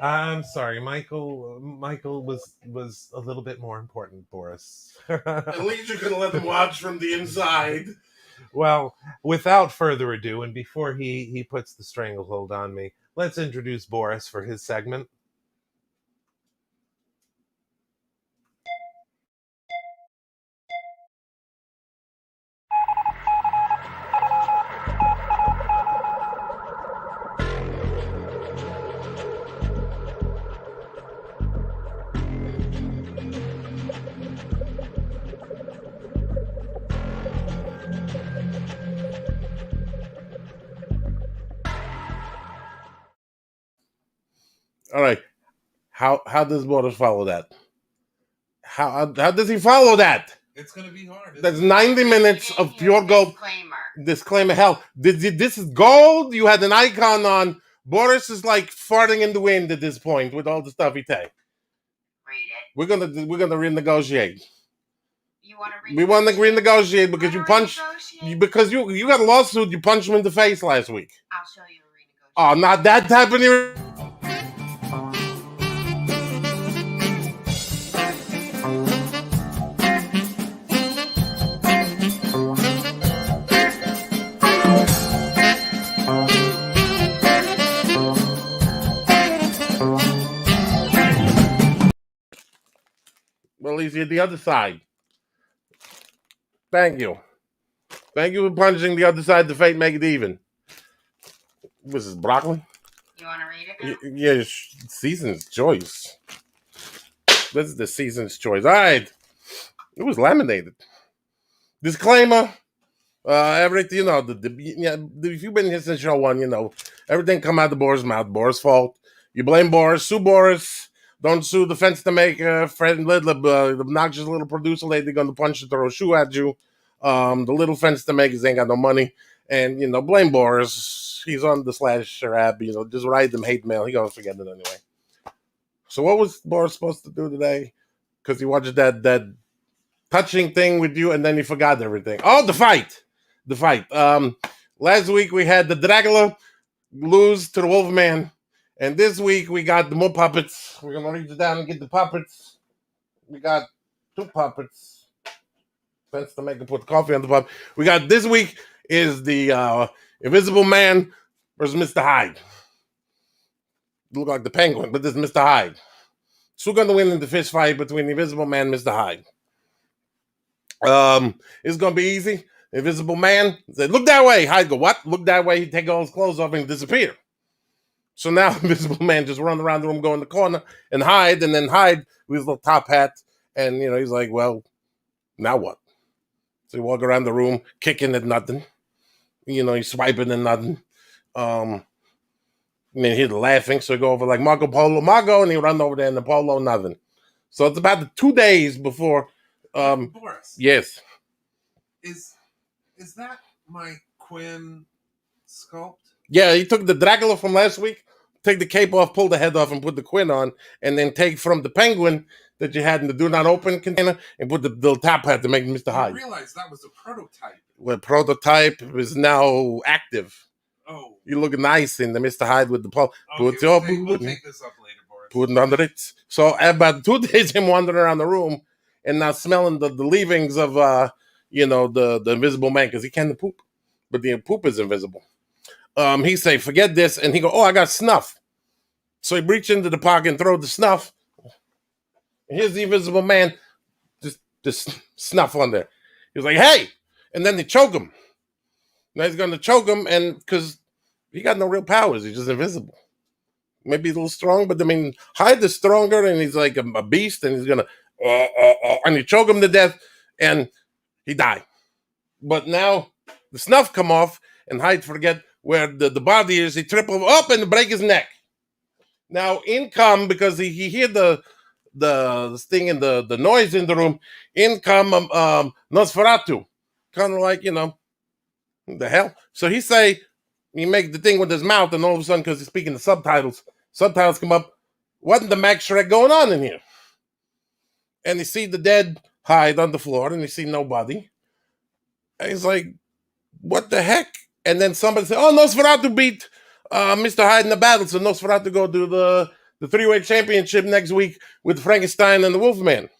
I'm sorry, Michael. Michael was a little bit more important, Boris. At least you can let them watch from the inside. Well, without further ado, and before he puts the stranglehold on me, let's introduce Boris for his segment. All right. How does Boris follow that? How does he follow that? It's gonna be hard. That's 90 minutes of pure gold. Disclaimer. Hell, this is gold. You had an icon on. Boris is like farting in the wind at this point with all the stuff he takes. Read it. We're gonna renegotiate. You want to renegotiate? We want to renegotiate because you punched. Because you got a lawsuit. You punched him in the face last week. I'll show you a renegotiation. Oh, not that type of. Well, he's at the other side. Thank you. Thank you for punching the other side to fate, make it even. This is broccoli? You want to read it? Yeah, season's choice. This is the season's choice. All right. It was laminated. Disclaimer. Everything, you know, if you've been here since show one, you know, everything come out of Boris' mouth. Boris' fault. You blame Boris, sue Boris. Don't sue the fence to maker, Fred and Lidl, the obnoxious little producer lady going to punch and throw a shoe at you. The little fence to makers ain't got no money. And, you know, blame Boris. He's on the Slasher app, you know, just write them hate mail. He going to forget it anyway. So what was Boris supposed to do today? Because he watched that touching thing with you and then he forgot everything. Oh, the fight. The fight. Last week we had the Dracula lose to the Wolfman. And this week we got the more puppets. We're gonna reach down and get the puppets. We got 2 puppets. Fence to make him put coffee on the puppet. We got this week is the Invisible Man versus Mr. Hyde. Look like the Penguin, but this is Mr. Hyde. So we're gonna win in the fist fight between the Invisible Man and Mr. Hyde. It's gonna be easy. Invisible Man said, "Look that way." Hyde go, "What?" Look that way. He take all his clothes off and disappear. So now Invisible Man just run around the room, go in the corner and hide, and then hide with his little top hat. And, you know, he's like, well, now what? So he walk around the room, kicking at nothing. You know, he's swiping at nothing. And then he's laughing. So he go over like Marco Polo, and he run over there in the Polo, nothing. So it's about 2 days before. Boris. Yes. Is that my Quinn sculpt? Yeah, he took the Dracula from last week, take the cape off, pull the head off, and put the Quinn on, and then take from the Penguin that you had in the do not open container and put the little top hat to make Mr. Hyde. I realized that was a prototype. Well, prototype is now active. Oh. You look nice in the Mr. Hyde with the pole. Okay, we'll take this up later, Boris. Put it under it. So about 2 days him wandering around the room and now smelling the leavings of you know, the Invisible Man because he can't poop, but the poop is invisible. He say, forget this, and he go, oh, I got snuff. So he reach into the pocket and throw the snuff. And here's the Invisible Man, just snuff on there. He was like, hey, and then they choke him. Now he's gonna choke him, and because he got no real powers, he's just invisible. Maybe a little strong, but I mean, Hyde is stronger, and he's like a beast, and he's gonna, and you choke him to death, and he died. But now the snuff come off, and Hyde forget where the body is. He trip up and break his neck. Now in come, because he hear the thing in the noise in the room. In come Nosferatu, kind of like, you know, the hell. So he make the thing with his mouth, and all of a sudden, because he's speaking the subtitles come up. What in the Max Shrek going on in here? And he see the dead Hyde on the floor, and he see nobody. And he's like, what the heck? And then somebody said, oh, Nosferatu beat Mr. Hyde in the battle, so Nosferatu go do the the three-way championship next week with Frankenstein and the Wolfman.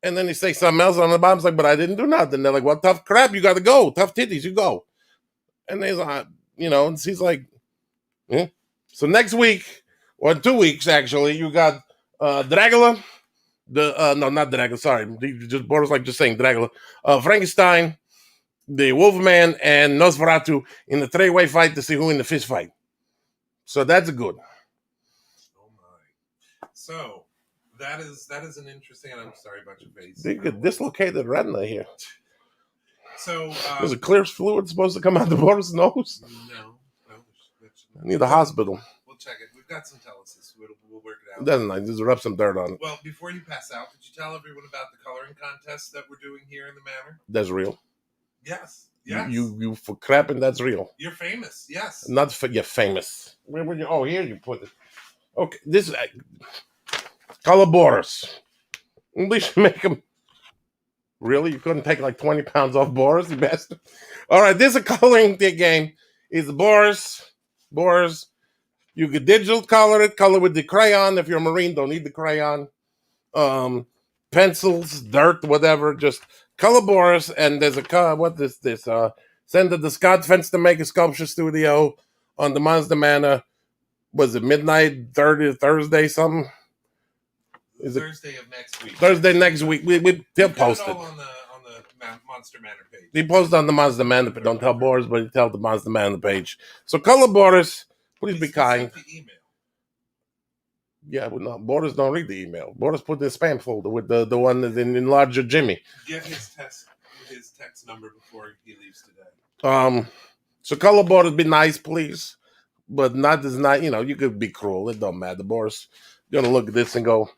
And then he say something else on the bottom. It's like, but I didn't do nothing. They're like, well, tough crap, you got to go. Tough titties, you go. And they're like, and he's like, yeah. So next week, or 2 weeks actually, you got Dracula. No, not Dracula. Sorry, just Boris like just saying Dracula. Frankenstein, the Wolfman, and Nosferatu in the three-way fight to see who in the fist fight. So that's good. Oh my! So that is an interesting. And I'm sorry about your face. They get dislocated retina here. So there's a clear fluid supposed to come out the Boris' nose. No. I need a hospital. We'll check it. We've got some Telesis. We'll work it out. That's nice. Just rub some dirt on it. Well, before you pass out, could you tell everyone about the coloring contest that we're doing here in the Manor? That's real. Yes. Yes. You for crapping, that's real. You're famous. Yes. Not for you're famous. Where were you? Oh, here you put it. Okay, this color Boris. We should make him. Really? You couldn't take like 20 pounds off Boris, you bastard? All right, this is a coloring game. It's Boris. You could digital color it, color with the crayon. If you're a Marine, don't need the crayon. Pencils, dirt, whatever. Just color Boris. And there's send it to Scott Fence to make a sculpture studio on the Monster Manor. Was it midnight, Thursday, something? Is it Thursday of next week? They'll post it. On the Monster Manor page. He posted on the Monster Manor page. Don't tell Boris, but he tell the Monster Manor page. So color Boris. Please be kind. The email. Yeah, but no, Boris don't read the email. Boris put the spam folder with the one that's in larger Jimmy. Get his text number before he leaves today. So color Boris be nice, please. But not as nice, you could be cruel. It don't matter. Boris, you're gonna look at this and go,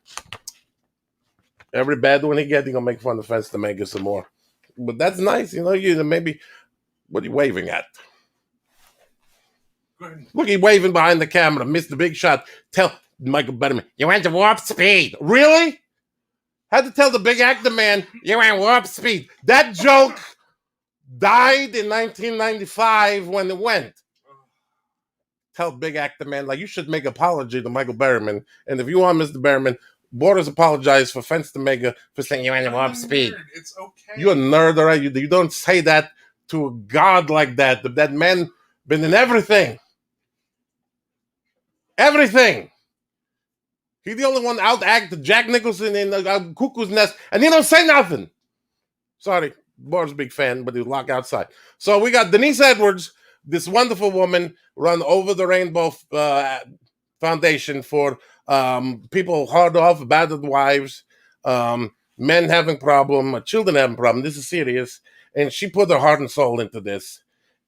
every bad one he gets, he's gonna make fun of Fence to make it some more. But that's nice, you maybe what are you waving at? Look, he's waving behind the camera. Missed the big shot. Tell Michael BERRYMAN, you went to warp speed. Really? Had to tell the big actor man, you went warp speed. That joke died in 1995 when it went. Tell big actor man, like, you should make apology to Michael BERRYMAN. And if you want Mr. BERRYMAN, Borders apologize for Fence to Mega for saying you went to warp speed. It's okay. You're a nerd, all right? You don't say that to a god like that. That man been in everything. Everything. He's the only one out act Jack Nicholson in Cuckoo's Nest, and he don't say nothing. Sorry, Boris big fan, but he was locked outside. So we got Denise Edwards, this wonderful woman, run Over the Rainbow Foundation for people hard off, battered wives, men having problem, children having problem. This is serious, and she put her heart and soul into this,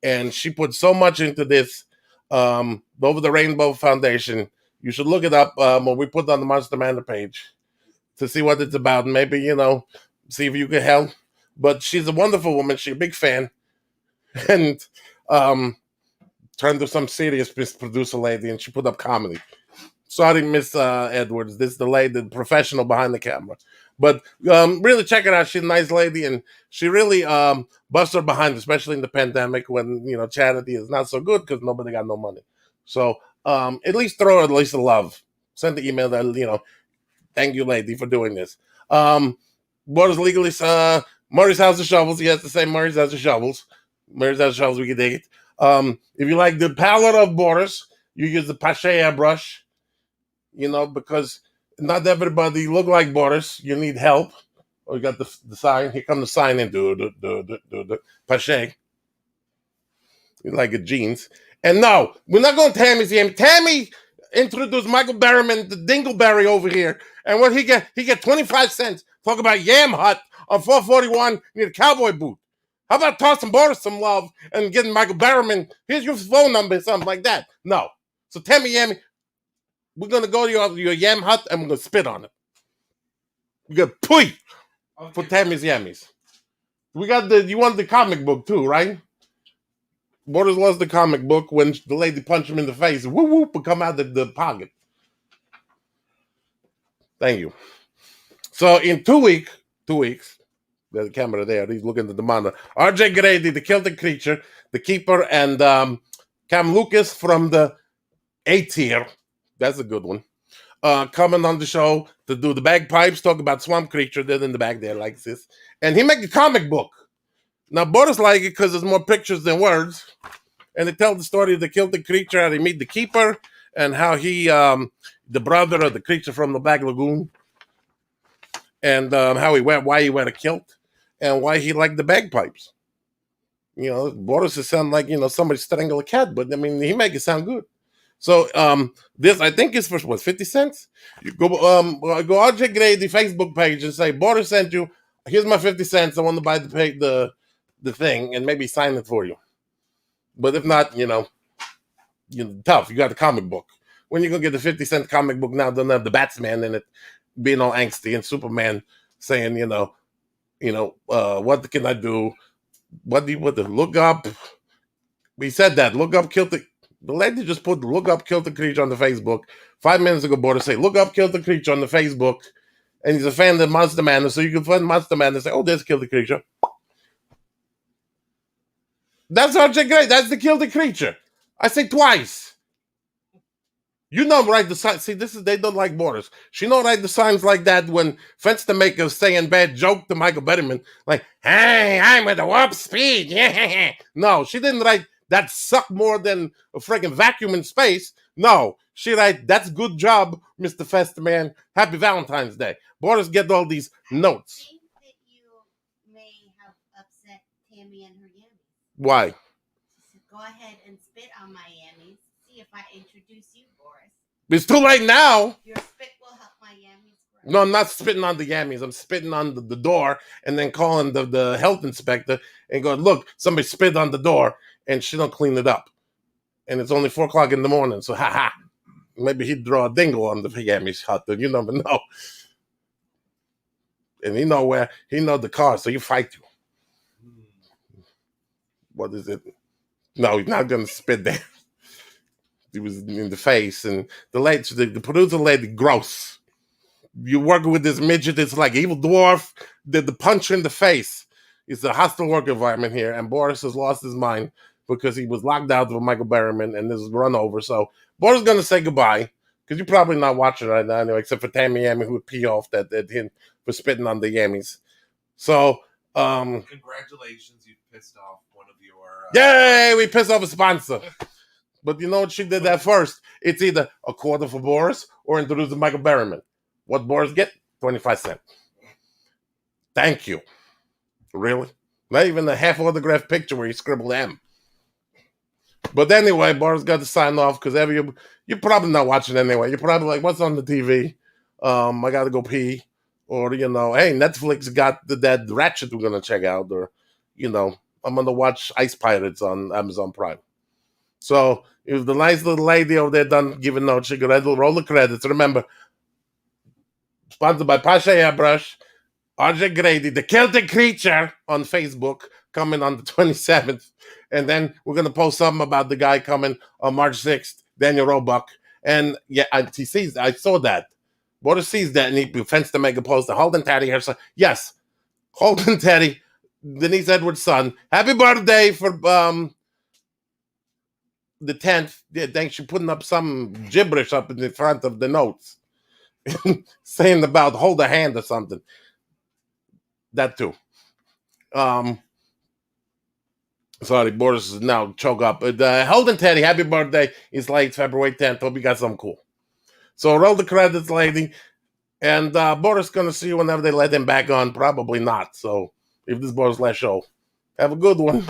and she put so much into this. Over the Rainbow Foundation. You should look it up when we put it on the Monster Manor page to see what it's about. And maybe, see if you can help. But she's a wonderful woman. She's a big fan. And turned to some serious producer lady, and she put up comedy. Sorry, Miss Edwards. This is the lady, the professional behind the camera. But really check it out. She's a nice lady, and she really busts her behind, especially in the pandemic when, charity is not so good because nobody got no money. So at least throw her at least a love. Send the email that, thank you, lady, for doing this. What is legally Murray's House of Shovels. He has to say Murray's House of Shovels. Murray's House of Shovels, we can dig it. If you like the palette of Boris, you use the Pache airbrush, because not everybody look like Boris. You need help. Oh, you got the sign. Here come the sign in. Pache. You like it, jeans. And no, we're not going to Tammy's game. Tammy introduced Michael BERRYMAN, the Dingleberry over here. And what he get? He get 25 cents. Talk about Yam Hut on 441 near the cowboy boot. How about tossing Boris some love and getting Michael BERRYMAN, here's your phone number, something like that? No. So Tammy Yammy, we're going to go to your Yam Hut and we're going to spit on it. We got pooey for Tammy's Yammies. We got you want the comic book too, right? Boris loves the comic book when the lady punched him in the face. Whoop, whoop, and come out the pocket. Thank you. So in 2 weeks, there's a camera there. He's looking at the monitor. R.J. Grady, the Celtic Creature, the Keeper, and Cam Lucas from the A tier. That's a good one. coming on the show to do the bagpipes, talk about Swamp Creature. They're in the back there like this. And he make a comic book. Now, Boris like it because there's more pictures than words. And they tell the story of the Celtic creature, how they meet the keeper, and how he, the brother of the creature from the Black Lagoon, and how he went, why he wore a kilt, and why he liked the bagpipes. You know, Boris is sound like, you know, somebody strangle a cat, but I mean, he make it sound good. So this, I think, is for what, 50 cents? You go RJ Grady Facebook page and say, Boris sent you, here's my 50 cents. I want to buy the thing and maybe sign it for you. But if not, you know, tough. You got the comic book. When you gonna get the 50-cent comic book now, don't have the Batsman in it being all angsty and Superman saying, what can I do? What look up? We said that. Look up Celtic. The lady just put look up Celtic Creature on the Facebook. 5 minutes ago, Boris say, look up Celtic Creature on the Facebook. And he's a fan of Monster Man. So you can find Monster Man and say, oh, there's Celtic Creature. That's RJ Gray. That's the Celtic Creature. I say twice. You know, write the sign. See, they don't like Boris. She don't write the signs like that when fence makers saying bad joke to Michael Berryman, like, hey, I'm at a warp speed. Yeah. No, she didn't write that suck more than a freaking vacuum in space. No, she write, that's good job, Mr. Festman. Happy Valentine's Day. Boris get all these notes. I think that you may have upset Tammy and her yummies. Why? So go ahead and spit on my yummies. See if I introduce you, Boris. It's too late now. Your spit will help my yummies grow. No, I'm not spitting on the yammies. I'm spitting on the door and then calling the health inspector and going, look, somebody spit on the door and she don't clean it up. And it's only 4 o'clock in the morning. So, maybe he'd draw a dingle on the yammies hut. You never know. And he know the car, so he fight you. What is it? No, he's not going to spit there. He was in the face, and the producer lady, gross. You working with this midget, it's like evil dwarf. The punch in the face. It's a hostile work environment here, and Boris has lost his mind because he was locked out with Michael Berryman, and this is run over. So Boris is going to say goodbye, because you're probably not watching right now anyway, except for Tammy Yammy, who would pee off that him for spitting on the yammies. So, congratulations, you pissed off one of your... Yay, we pissed off a sponsor. But you know what she did that first? It's either a quarter for Boris or introduce Michael Berryman. What Boris get? 25 cents. Thank you. Really? Not even a half autograph picture where he scribbled M. But anyway, Boris got to sign off because you're probably not watching anyway. You're probably like, what's on the TV? I got to go pee. Or, hey, Netflix got that Ratchet we're going to check out. Or, I'm going to watch Ice Pirates on Amazon Prime. So, if the nice little lady over there done giving notes, she could roll the credits. Remember, sponsored by Pasha Airbrush, RJ Grady, the Celtic Creature on Facebook, coming on the 27th. And then we're going to post something about the guy coming on March 6th, Daniel Roebuck. And yeah, I saw that. Boris sees that and he fence to make a post. Holden Teddy, her son. Yes, Holden Teddy, Denise Edwards' son. Happy birthday for the 10th. Yeah, thanks. You're putting up some gibberish up in the front of the notes. Saying about hold a hand or something. That too. Sorry, Boris is now choke up. Holden Teddy, happy birthday. It's late, February 10th. Hope you got something cool. So roll the credits, lady. And Boris is going to see you whenever they let him back on. Probably not. So if this is Boris' last show, have a good one.